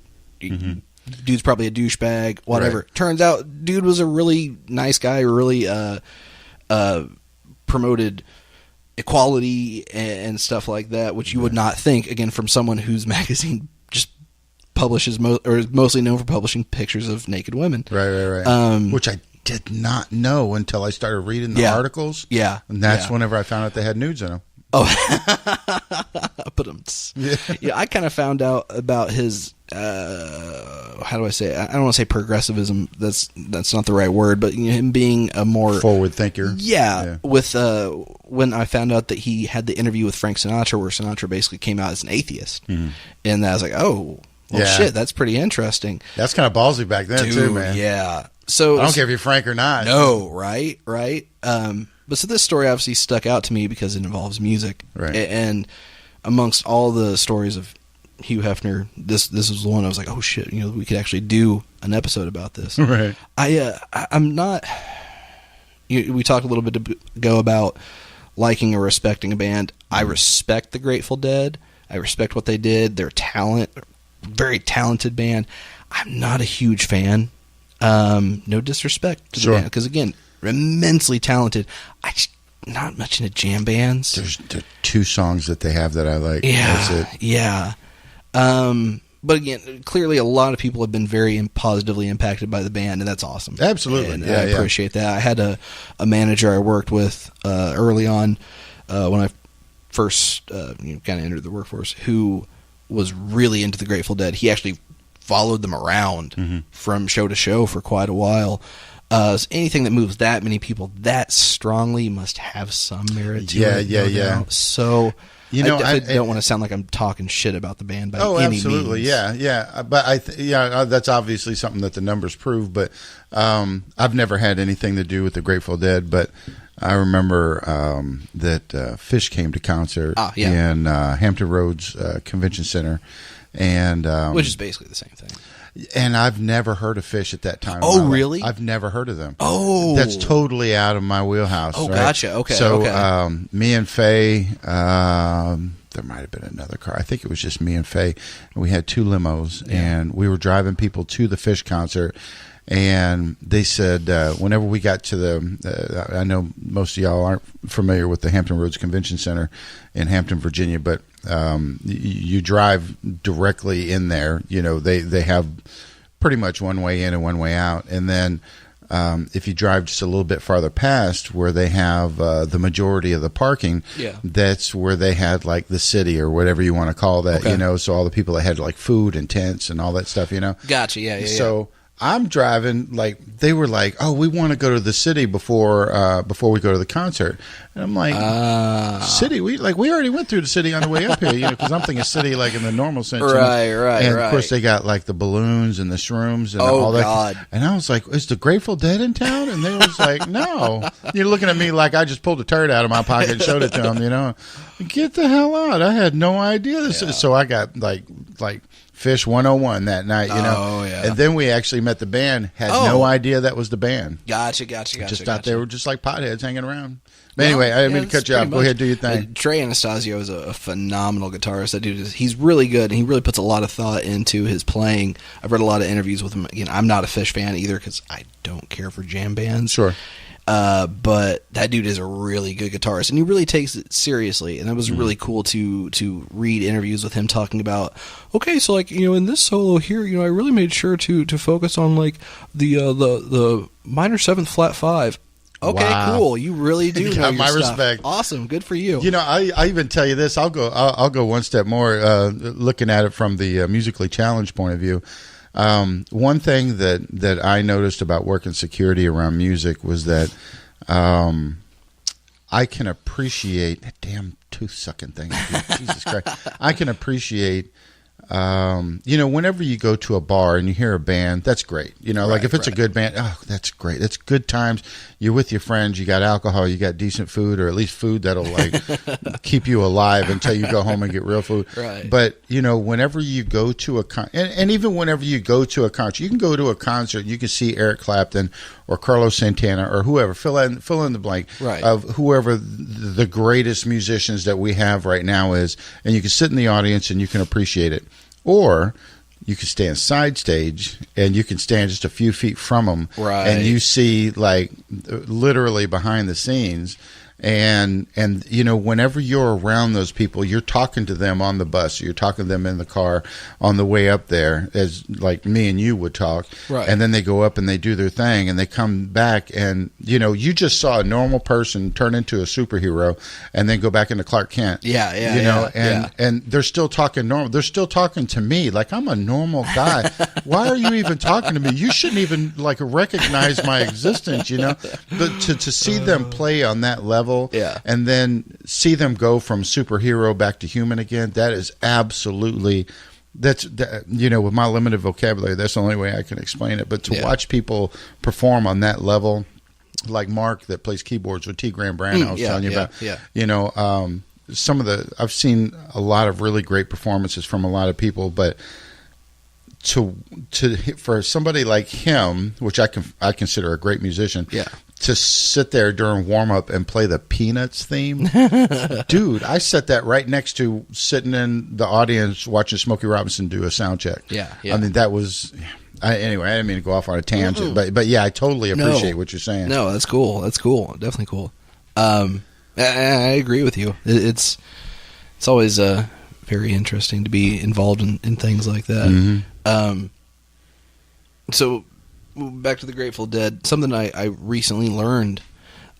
Dude's probably a douchebag, whatever. Right. Turns out, dude was a really nice guy, really promoted equality and stuff like that, which you would not think, again, from someone whose magazine just publishes or is mostly known for publishing pictures of naked women. Right. Which I did not know until I started reading the articles. Yeah. And that's whenever I found out they had nudes in them. Oh, but I kind of found out about his how do I say it? I don't want to say progressivism. That's not the right word, but him being a more forward thinker. Yeah. With when I found out that he had the interview with Frank Sinatra, where Sinatra basically came out as an atheist, and I was like, oh, well, shit, that's pretty interesting. That's kind of ballsy back then, too, man. Yeah. So I don't care if you're Frank or not. No, right. But so this story obviously stuck out to me because it involves music. Right. And amongst all the stories of Hugh Hefner, this was the one I was like, oh shit, we could actually do an episode about this. Right. I'm not. We talked a little bit ago about liking or respecting a band. I respect the Grateful Dead. I respect what they did. Their talent, very talented band. I'm not a huge fan. No disrespect to the band, because again, immensely talented. I just not much into jam bands. There's 2 songs that they have that I like. Yeah, that's it. Yeah. But again, clearly a lot of people have been very positively impacted by the band, and that's awesome. Absolutely. And I appreciate that. I had a manager I worked with early on when I first kind of entered the workforce, who was really into the Grateful Dead. He actually followed them around from show to show for quite a while. So anything that moves that many people that strongly must have some merit to it. Yeah. So I don't want to sound like I'm talking shit about the band by any means. Yeah. But that's obviously something that the numbers prove. But I've never had anything to do with the Grateful Dead. But I remember that Fish came to concert in Hampton Roads Convention Center. And which is basically the same thing. And I've never heard of Fish at that time. Oh, really? I've never heard of them. Oh. That's totally out of my wheelhouse. Oh, right? Gotcha. Okay. So me and Faye there might have been another car. I think it was just me and Faye. And we had 2 limos, and we were driving people to the Fish concert. And they said whenever we got to the I know most of y'all aren't familiar with the Hampton Roads Convention Center in Hampton, Virginia, but you drive directly in there. You know, they have pretty much one way in and one way out. And then if you drive just a little bit farther past where they have the majority of the parking, that's where they had like the city or whatever you want to call that, you know, so all the people that had like food and tents and all that stuff, you know. Gotcha, yeah. So I'm driving, like, they were like, oh, we want to go to the city before we go to the concert. And I'm like, city? We already went through the city on the way up here, you know, because I'm thinking city like in the normal sense. Right. And, of course, they got, like, the balloons and the shrooms and all that. God. And I was like, is the Grateful Dead in town? And they was like, no. You're looking at me like I just pulled a turd out of my pocket and showed it to them, you know. Get the hell out. I had no idea. So I got, like Fish 101 that night, you know. Oh, yeah. And then we actually met the band, had no idea that was the band. Gotcha. Just thought they were just like potheads hanging around. But anyway, I didn't mean to cut you off. Go ahead, do your thing. Trey Anastasio is a phenomenal guitarist. That dude he's really good, and he really puts a lot of thought into his playing. I've read a lot of interviews with him. Again, I'm not a Fish fan either because I don't care for jam bands. Sure. But that dude is a really good guitarist, and he really takes it seriously. And it was really cool to read interviews with him talking about, okay, so like, you know, in this solo here, you know, I really made sure to focus on like the minor 7th flat 5. Okay, wow. Cool. You really do know your my stuff. Respect. Awesome. Good for you. You know, I even tell you this. I'll go one step more, looking at it from the musically challenged point of view. One thing that I noticed about working security around music was that I can appreciate that damn tooth sucking thing. Jesus Christ. I can appreciate, you know, whenever you go to a bar and you hear a band, that's great. You know, like if it's a good band, oh, that's great. It's good times. You're with your friends. You got alcohol. You got decent food, or at least food that'll like keep you alive until you go home and get real food. Right. But you know, whenever you go to and even whenever you go to a concert, you can go to a concert. You can see Eric Clapton or Carlos Santana or whoever. Fill in the blank of whoever the greatest musicians that we have right now is, and you can sit in the audience and you can appreciate it. Or you can stand side stage and you can stand just a few feet from them, and you see like literally behind the scenes. And you know, whenever you're around those people, you're talking to them on the bus, or you're talking to them in the car on the way up there, as like me and you would talk. Right. And then they go up and they do their thing, and they come back, and you know, you just saw a normal person turn into a superhero, and then go back into Clark Kent. Yeah. You know, and they're still talking normal. They're still talking to me like I'm a normal guy. Why are you even talking to me? You shouldn't even like recognize my existence. You know, but to see them play on that level. And then see them go from superhero back to human again. That is absolutely, you know, with my limited vocabulary, that's the only way I can explain it. But to watch people perform on that level, like Mark that plays keyboards with T. Graham Brown, I was telling you about, you know, I've seen a lot of really great performances from a lot of people, but for somebody like him, which I consider a great musician, to sit there during warm up and play the Peanuts theme, dude, I set that right next to sitting in the audience watching Smokey Robinson do a sound check. I mean, that was. Anyway, I didn't mean to go off on a tangent, but yeah, I totally appreciate what you're saying. No, that's cool. That's cool. Definitely cool. I agree with you. It's always very interesting to be involved in things like that. So back to the Grateful Dead, something I recently learned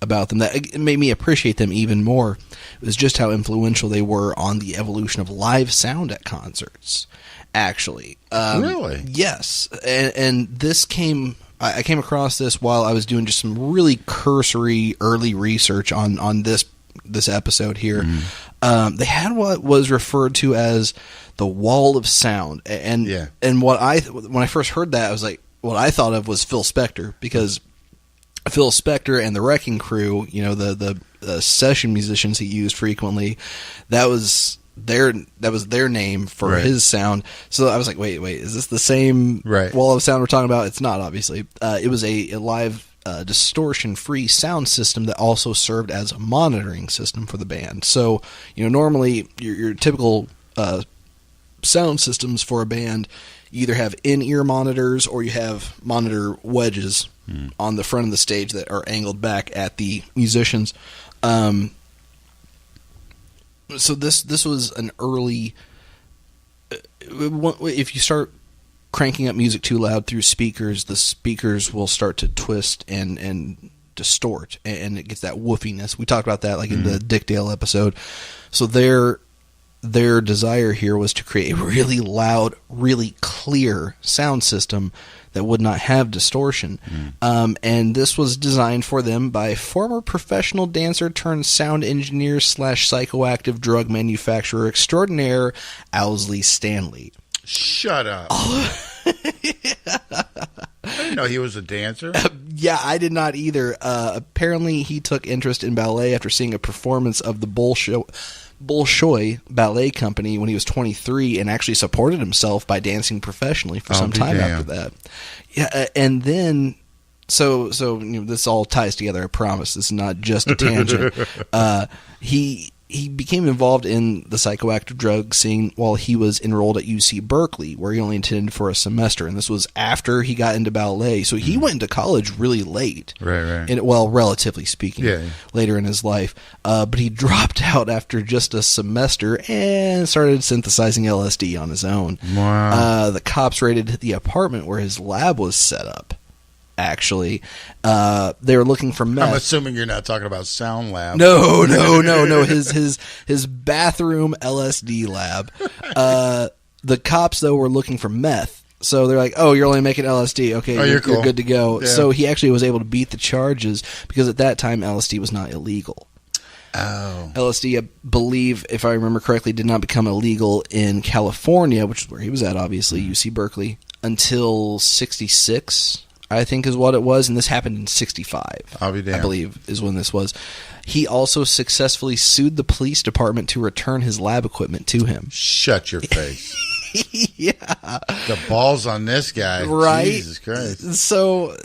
about them that made me appreciate them even more was just how influential they were on the evolution of live sound at concerts, actually. Really? Yes. And this I came across this while I was doing just some really cursory early research on this episode here. They had what was referred to as the wall of sound, and when I first heard that, I was like, what I thought of was Phil Spector, because Phil Spector and the Wrecking Crew, you know, the session musicians he used frequently, that was their name for his sound. So I was like, wait, is this the same wall of sound we're talking about? It's not, obviously. It was a live distortion-free sound system that also served as a monitoring system for the band. So, normally your typical sound systems for a band you either have in-ear monitors or you have monitor wedges on the front of the stage that are angled back at the musicians. So this was an early... If you start cranking up music too loud through speakers, the speakers will start to twist and distort, and it gets that woofiness. We talked about that in the Dick Dale episode. So their desire here was to create a really loud, really clear sound system that would not have distortion. And this was designed for them by former professional dancer turned sound engineer / psychoactive drug manufacturer extraordinaire Owsley Stanley. Shut up. I didn't know he was a dancer. Yeah, I did not either. Apparently, he took interest in ballet after seeing a performance of the Bolshoi Ballet Company when he was 23 and actually supported himself by dancing professionally for some time after that. Yeah, and then so this all ties together. I promise this is not just a tangent. He became involved in the psychoactive drug scene while he was enrolled at UC Berkeley, where he only attended for a semester, and this was after he got into ballet. So he went into college really late, right. Relatively speaking, later in his life. But he dropped out after just a semester and started synthesizing LSD on his own. Wow. The cops raided the apartment where his lab was set up. Actually, they were looking for meth. I'm assuming you're not talking about Sound Lab. No. His bathroom LSD lab. The cops though were looking for meth, so they're like, "Oh, you're only making LSD. Okay, you're cool. You're good to go." Yeah. So he actually was able to beat the charges because at that time LSD was not illegal. Oh. LSD, I believe, if I remember correctly, did not become illegal in California, which is where he was at, obviously, UC Berkeley, until 1966. I think is what it was, and this happened in 1965. I'll be damned. I believe is when this was. He also successfully sued the police department to return his lab equipment to him. Shut your face. Yeah. The balls on this guy. Right? Jesus Christ. So,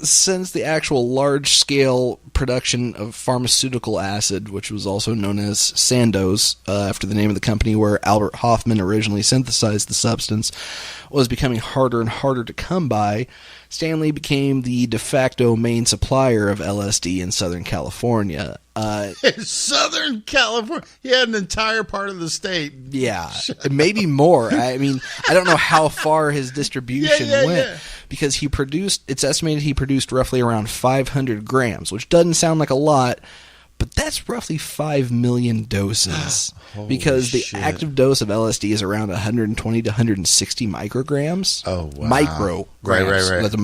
since the actual large-scale production of pharmaceutical acid, which was also known as Sandoz, after the name of the company where Albert Hofmann originally synthesized the substance, was becoming harder and harder to come by, Stanley became the de facto main supplier of LSD in Southern California. Southern California? He had an entire part of the state. Yeah, maybe more. I mean, I don't know how far his distribution went because it's estimated he produced roughly around 500 grams, which doesn't sound like a lot, but that's roughly 5 million doses because the active dose of LSD is around 120 to 160 micrograms. Oh, wow. Micrograms. Right. That's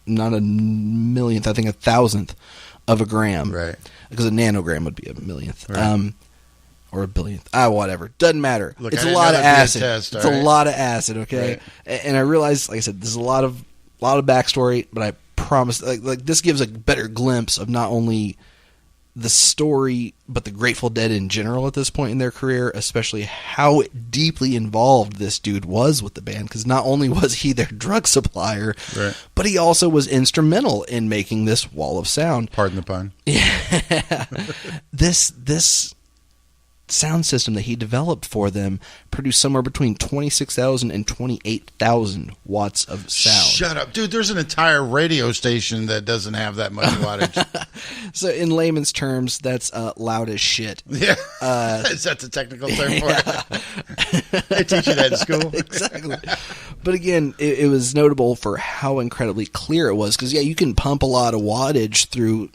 not a millionth, I think a thousandth of a gram. Right. Because a nanogram would be a millionth. Right. Or a billionth. Whatever. Doesn't matter. Look, it's a lot of acid. Test, it's a lot of acid, okay? Right. And I realize, like I said, there's a lot of backstory, but I promise, like this gives a better glimpse of not only the story, but the Grateful Dead in general at this point in their career, especially how deeply involved this dude was with the band, because not only was he their drug supplier, but he also was instrumental in making this wall of sound. Pardon the pun. Yeah. This sound system that he developed for them produced somewhere between 26,000 and 28,000 watts of sound. Shut up. Dude, there's an entire radio station that doesn't have that much wattage. So in layman's terms, that's loud as shit. Yeah. Is that the technical term for it? They teach you that in school. Exactly. But again, it was notable for how incredibly clear it was. Because, you can pump a lot of wattage through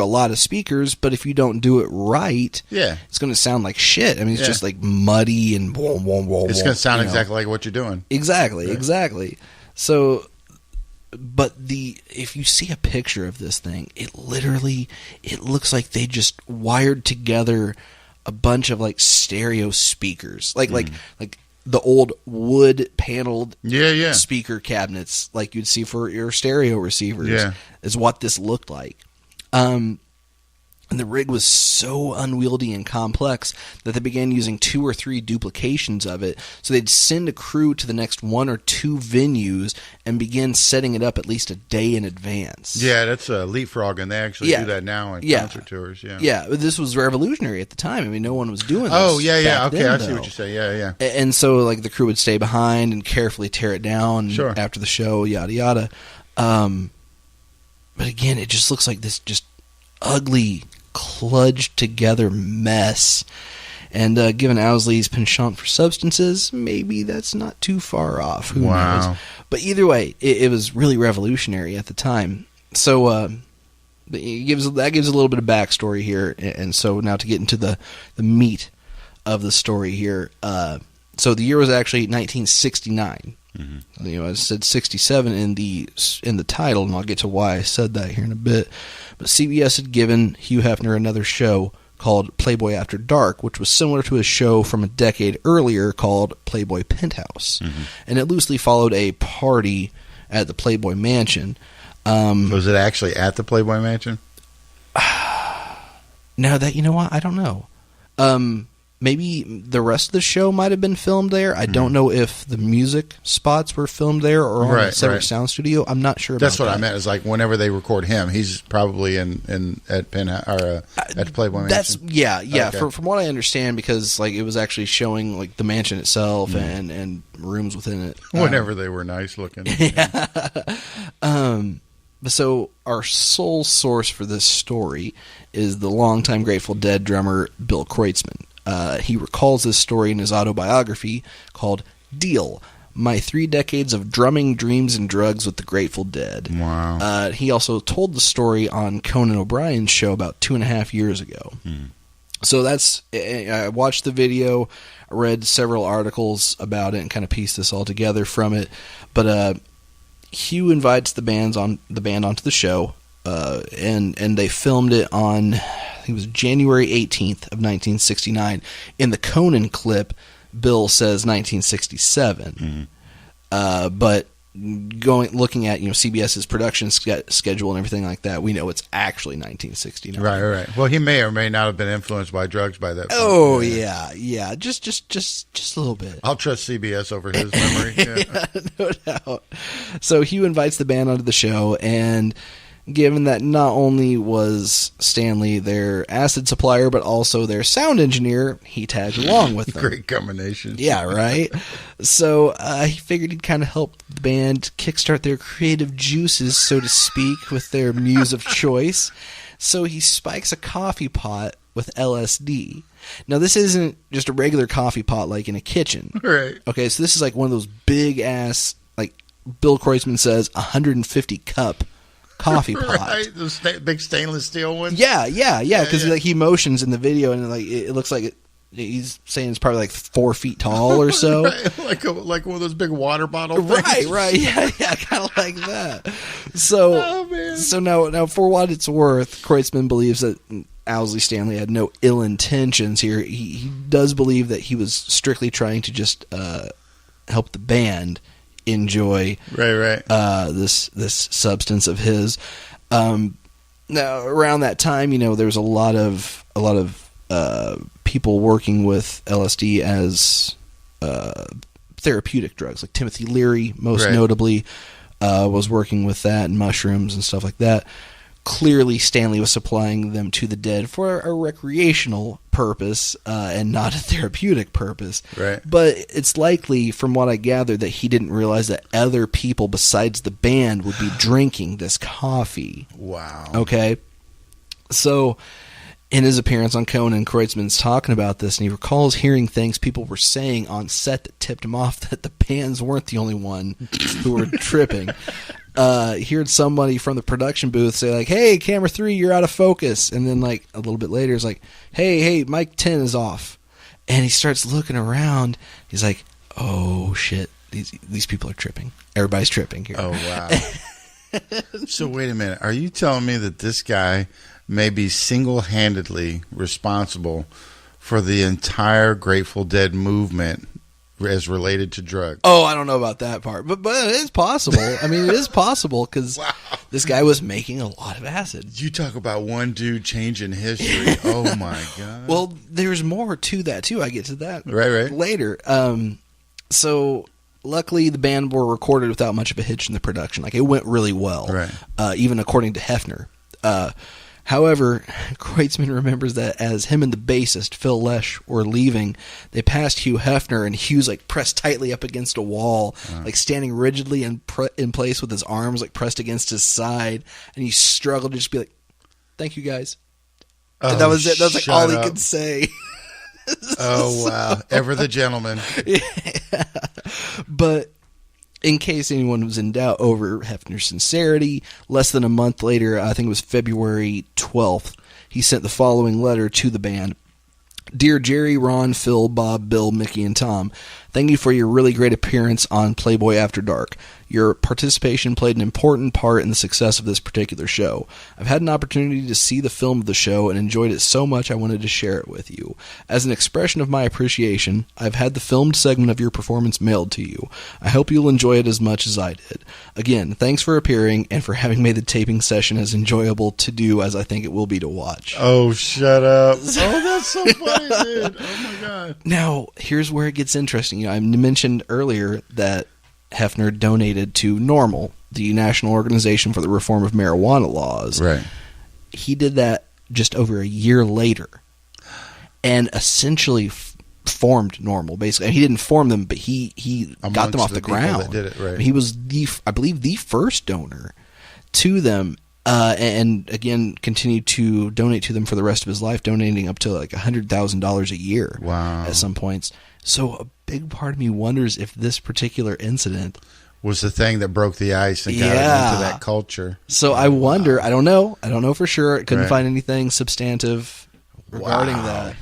a lot of speakers, but if you don't do it right, it's going to sound like shit. I mean, it's just like muddy and it's going to sound exactly like what you're doing. Exactly. So, but if you see a picture of this thing, it looks like they just wired together a bunch of like stereo speakers, like the old wood paneled speaker cabinets like you'd see for your stereo receivers is what this looked like. And the rig was so unwieldy and complex that they began using 2 or 3 duplications of it. So they'd send a crew to the next 1 or 2 venues and begin setting it up at least a day in advance. Yeah, that's a leapfrog, and they actually do that now in concert tours. Yeah, but this was revolutionary at the time. I mean, no one was doing this. Oh, yeah. Okay, then, I see what you're saying. Yeah. And so, like, the crew would stay behind and carefully tear it down after the show, yada, yada. But again, it just looks like this just ugly, kludged together mess. And given Owsley's penchant for substances, maybe that's not too far off. Who knows? But either way, it was really revolutionary at the time. So that gives a little bit of backstory here. And so now to get into the meat of the story here. So the year was actually 1969. Mm-hmm. You know, I said 67 in the title, and I'll get to why I said that here in a bit. But CBS had given Hugh Hefner another show called Playboy After Dark, which was similar to his show from a decade earlier called Playboy Penthouse. Mm-hmm. And it loosely followed a party at the Playboy Mansion. Was it actually at the Playboy Mansion? Now that, you know what, I don't know. Maybe the rest of the show might have been filmed there. I don't know if the music spots were filmed there or on a separate sound studio. I'm not sure about that. That's what I meant. Is like whenever they record him, he's probably at Penthouse or at Playboy Mansion. Okay. From what I understand, because like it was actually showing like the mansion itself and rooms within it. Whenever they were nice looking. Yeah. So our sole source for this story is the longtime Grateful Dead drummer Bill Kreutzmann. He recalls this story in his autobiography called Deal, My 3 Decades of Drumming, Dreams, and Drugs with the Grateful Dead. Wow. He also told the story on Conan O'Brien's show about 2.5 years ago. So I watched the video, I read several articles about it, and kind of pieced this all together from it. But Hugh invites the band onto the show, and they filmed it on, I think it was January 18th of 1969. In the Conan clip, Bill says 1967. But looking at CBS's production schedule and everything like that, we know it's actually 1969. Right. Well, he may or may not have been influenced by drugs by that point. Oh yeah, just a little bit. I'll trust CBS over his memory. Yeah, no doubt. So Hugh invites the band onto the show, and given that not only was Stanley their acid supplier, but also their sound engineer, he tagged along with them. Great combination. Yeah, right? So he figured he'd kind of help the band kickstart their creative juices, so to speak, with their muse of choice. So he spikes a coffee pot with LSD. Now, this isn't just a regular coffee pot like in a kitchen. Right. Okay, so this is like one of those big-ass, like Bill Kreutzmann says, 150 cup coffee pot. Right, those big stainless steel ones. Yeah, because he motions in the video, and like it looks like he's saying it's probably like 4 feet tall or so. Right, like one of those big water bottle things. Right, yeah, kind of like that. So, so now for what it's worth, Kreutzmann believes that Owsley Stanley had no ill intentions here. He does believe that he was strictly trying to just help the band enjoy this substance of his. Now around that time, there was a lot of people working with LSD as therapeutic drugs, like Timothy Leary most notably was working with that, and mushrooms and stuff like that. Clearly, Stanley was supplying them to the Dead for a recreational purpose and not a therapeutic purpose. Right. But it's likely, from what I gathered, that he didn't realize that other people besides the band would be drinking this coffee. Wow. Okay. So, in his appearance on Conan, Kreutzmann's talking about this, and he recalls hearing things people were saying on set that tipped him off that the bands weren't the only one who were tripping. He heard somebody from the production booth say, like, "Hey, camera 3, you're out of focus." And then, like, a little bit later, it's like, hey, mic 10 is off. And he starts looking around. He's like, oh, shit, these people are tripping. Everybody's tripping here. Oh, wow. So, wait a minute. Are you telling me that this guy may be single-handedly responsible for the entire Grateful Dead movement as related to drugs? Oh, I don't know about that part, but it is possible. I mean, it is possible because This guy was making a lot of acid. You talk about one dude changing history. Oh, my God. Well, there's more to that, too. I get to that right. later. So, luckily, the band were recorded without much of a hitch in the production. Like, it went really well, right. Even according to Hefner. However, Kreutzmann remembers that as him and the bassist, Phil Lesh, were leaving, they passed Hugh Hefner, and Hugh's like pressed tightly up against a wall, like standing rigidly in place with his arms like pressed against his side, and he struggled to just be like, "Thank you, guys." And that was it. That was like all he could say. Oh, wow. Ever the gentleman. Yeah. But in case anyone was in doubt over Hefner's sincerity, less than a month later, I think it was February 12th, he sent the following letter to the band. Dear Jerry, Ron, Phil, Bob, Bill, Mickey, and Tom, thank you for your really great appearance on Playboy After Dark. Your participation played an important part in the success of this particular show. I've had an opportunity to see the film of the show and enjoyed it so much I wanted to share it with you. As an expression of my appreciation, I've had the filmed segment of your performance mailed to you. I hope you'll enjoy it as much as I did. Again, thanks for appearing and for having made the taping session as enjoyable to do as I think it will be to watch. Oh, shut up. Oh, that's so funny, dude. Oh, my God. Now, here's where it gets interesting. I mentioned earlier that Hefner donated to NORML, the National Organization for the Reform of Marijuana Laws. Right. He did that just over a year later and essentially formed NORML, basically. He didn't form them, but he got them off the ground. That did it, right. He was, I believe, the first donor to them, and again, continued to donate to them for the rest of his life, donating up to like $100,000 a year. Wow. At some points. So a big part of me wonders if this particular incident was the thing that broke the ice and got it into that culture. So I wonder, I don't know for sure. I couldn't find anything substantive regarding that.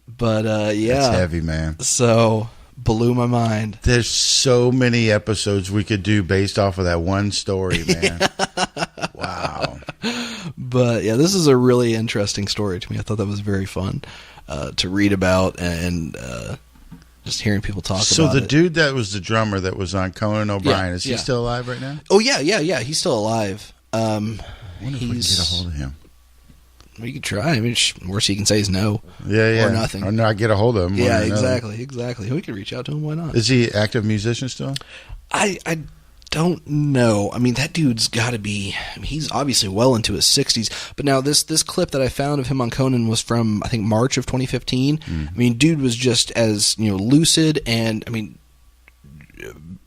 But yeah. That's heavy, man. So blew my mind. There's so many episodes we could do based off of that one story, man. Wow. But yeah, this is a really interesting story to me. I thought that was very fun to read about and just hearing people talk about it. So the dude that was the drummer that was on Conan O'Brien, is he still alive right now? Oh, yeah. He's still alive. I wonder if we can get a hold of him. We could try. I mean, worst he can say is no. Yeah. Or nothing. Or not get a hold of him. Yeah, exactly. We could reach out to him. Why not? Is he an active musician still? I don't know. I mean, that dude's got to be. I mean, he's obviously well into his 60s. But now this clip that I found of him on Conan was from, I think, March of 2015. I mean, dude was just as lucid and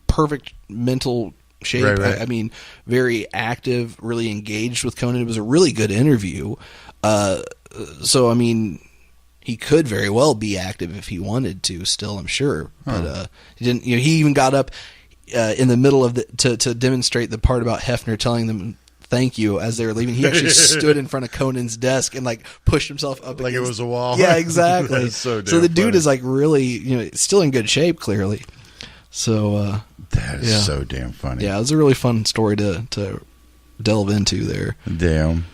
perfect mental shape. Right. I mean, very active, really engaged with Conan. It was a really good interview. So I mean, he could very well be active if he wanted to. Still, I'm sure, but he didn't. He even got up in the middle of to demonstrate the part about Hefner telling them thank you as they were leaving. He actually stood in front of Conan's desk and like pushed himself up like it was a wall. Yeah, exactly. That's so the dude funny. is like really still in good shape, clearly. So that is so damn funny. Yeah, it was a really fun story to delve into there. Damn.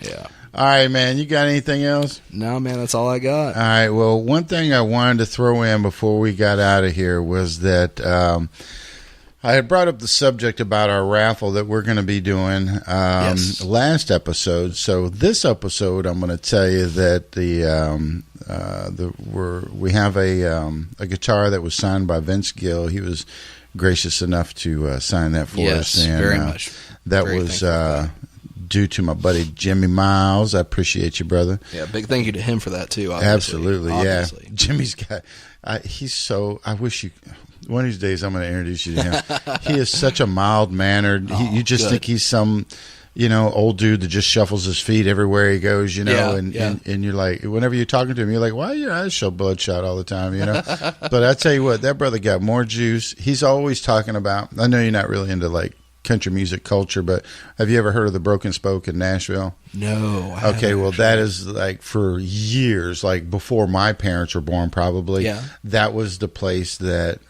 Yeah. All right, man. You got anything else? No, man. That's all I got. All right. Well, one thing I wanted to throw in before we got out of here was that I had brought up the subject about our raffle that we're going to be doing last episode. So this episode, I'm going to tell you that we have a guitar that was signed by Vince Gill. He was gracious enough to sign that for us. Yes, very much. That was due to my buddy Jimmy Miles. I appreciate you, brother. Yeah, big thank you to him for that too. Absolutely, obviously. Yeah. Jimmy's got. He's so. I wish you. One of these days, I'm going to introduce you to him. He is such a mild mannered. You just think he's some, old dude that just shuffles his feet everywhere he goes. And you're like, whenever you're talking to him, you're like, why are your eyes so bloodshot all the time? But I tell you what, that brother got more juice. He's always talking about. I know you're not really into like country music culture, but have you ever heard of the Broken Spoke in Nashville? No. Okay, well, that is like for years, like before my parents were born, probably. Yeah. That was the place that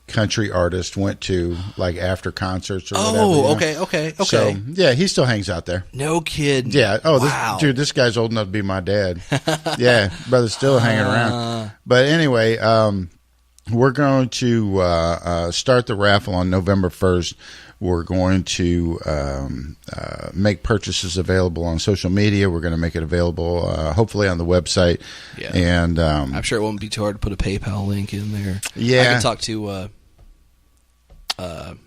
country artists went to, like after concerts or whatever. Oh, okay. So, yeah, he still hangs out there. No kid. Yeah. Oh, wow. This guy's old enough to be my dad. Yeah, brother's still hanging around. But anyway, we're going to start the raffle on November 1st. We're going to make purchases available on social media. We're going to make it available, hopefully, on the website. Yeah. And I'm sure it won't be too hard to put a PayPal link in there. Yeah. I can talk to, I'm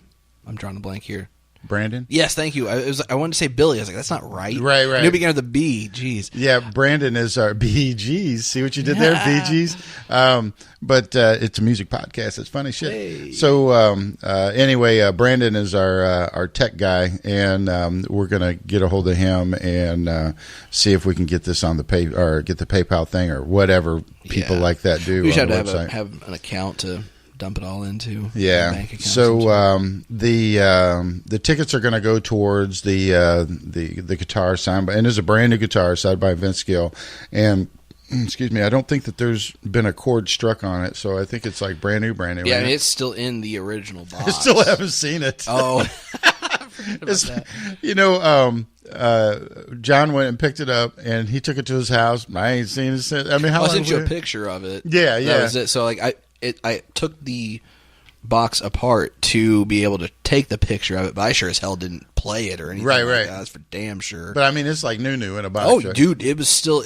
drawing a blank here. Brandon? Yes, thank you. I wanted to say Billy. I was like, that's not right. Right. It began with a B. Jeez. Yeah, Brandon is our BGs. See what you did there, BGs? But it's a music podcast. It's funny shit. Hey. So anyway, Brandon is our tech guy, and we're gonna get a hold of him and see if we can get this on the get the PayPal thing or whatever people like that do. We should on the have website. have an account to dump it all into. Yeah. Bank account. So the tickets are going to go towards the guitar signed by, and it's a brand new guitar signed by Vince Gill, and excuse me, I don't think that there's been a chord struck on it, so I think it's like brand new. Yeah, right? I mean, it's still in the original box. I still haven't seen it. Oh. John went and picked it up, and he took it to his house. I ain't seen it since. I mean, how I long? sent you a picture of it. Yeah. That was it. So like I took the box apart to be able to take the picture of it, but I sure as hell didn't play it or anything. Right. That. That's for damn sure. But I mean, it's like new in a box. Oh, right? dude, it was still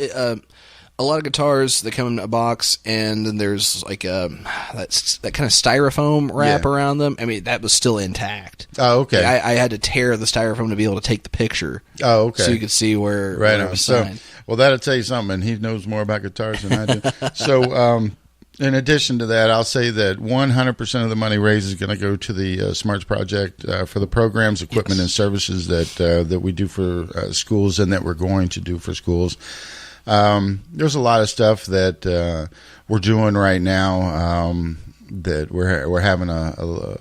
a lot of guitars that come in a box, and then there's like that kind of styrofoam wrap around them. I mean, that was still intact. Oh, okay. I had to tear the styrofoam to be able to take the picture. Oh, okay. So you could see where it was So, signed. well, that'll tell you something. And he knows more about guitars than I do. So, in addition to that, I'll say that 100% of the money raised is going to go to the Smarts Project for the programs, equipment, and services that we do for schools and that we're going to do for schools. There's a lot of stuff that we're doing right now that we're having a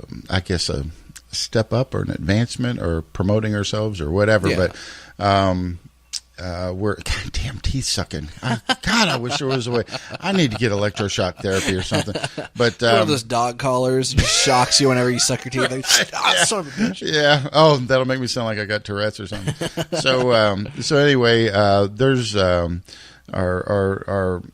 step up or an advancement or promoting ourselves or whatever. Yeah. But we're goddamn teeth sucking. I wish there was a way. I need to get electroshock therapy or something. But one of those dog collars just shocks you whenever you suck your teeth. Like, son of a bitch. Yeah. Oh, that'll make me sound like I got Tourette's or something. So anyway, there's our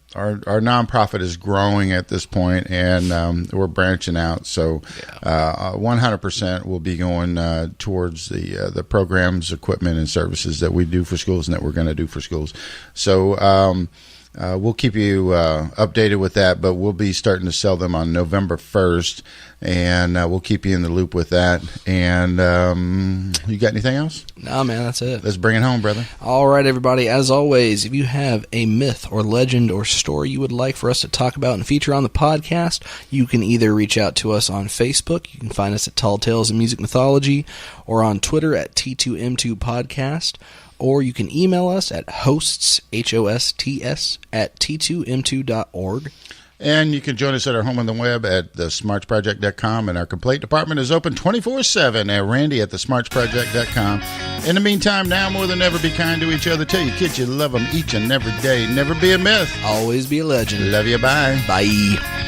nonprofit is growing at this point, and we're branching out. So 100% will be going towards the programs, equipment, and services that we do for schools and that we're going to do for schools. So we'll keep you updated with that, but we'll be starting to sell them on November 1st, and we'll keep you in the loop with that. And you got anything else? No, man, that's it. Let's bring it home, brother. All right, everybody. As always, if you have a myth or legend or story you would like for us to talk about and feature on the podcast, you can either reach out to us on Facebook. You can find us at Tall Tales of Music Mythology, or on Twitter at T2M2 Podcast. Or you can email us at hosts, HOSTS, at T2M2.org. And you can join us at our home on the web at thesmartsproject.com. And our complaint department is open 24/7 at Randy at thesmartsproject.com. In the meantime, now more than ever, be kind to each other. Tell your kids you love them each and every day. Never be a myth. Always be a legend. Love you. Bye. Bye.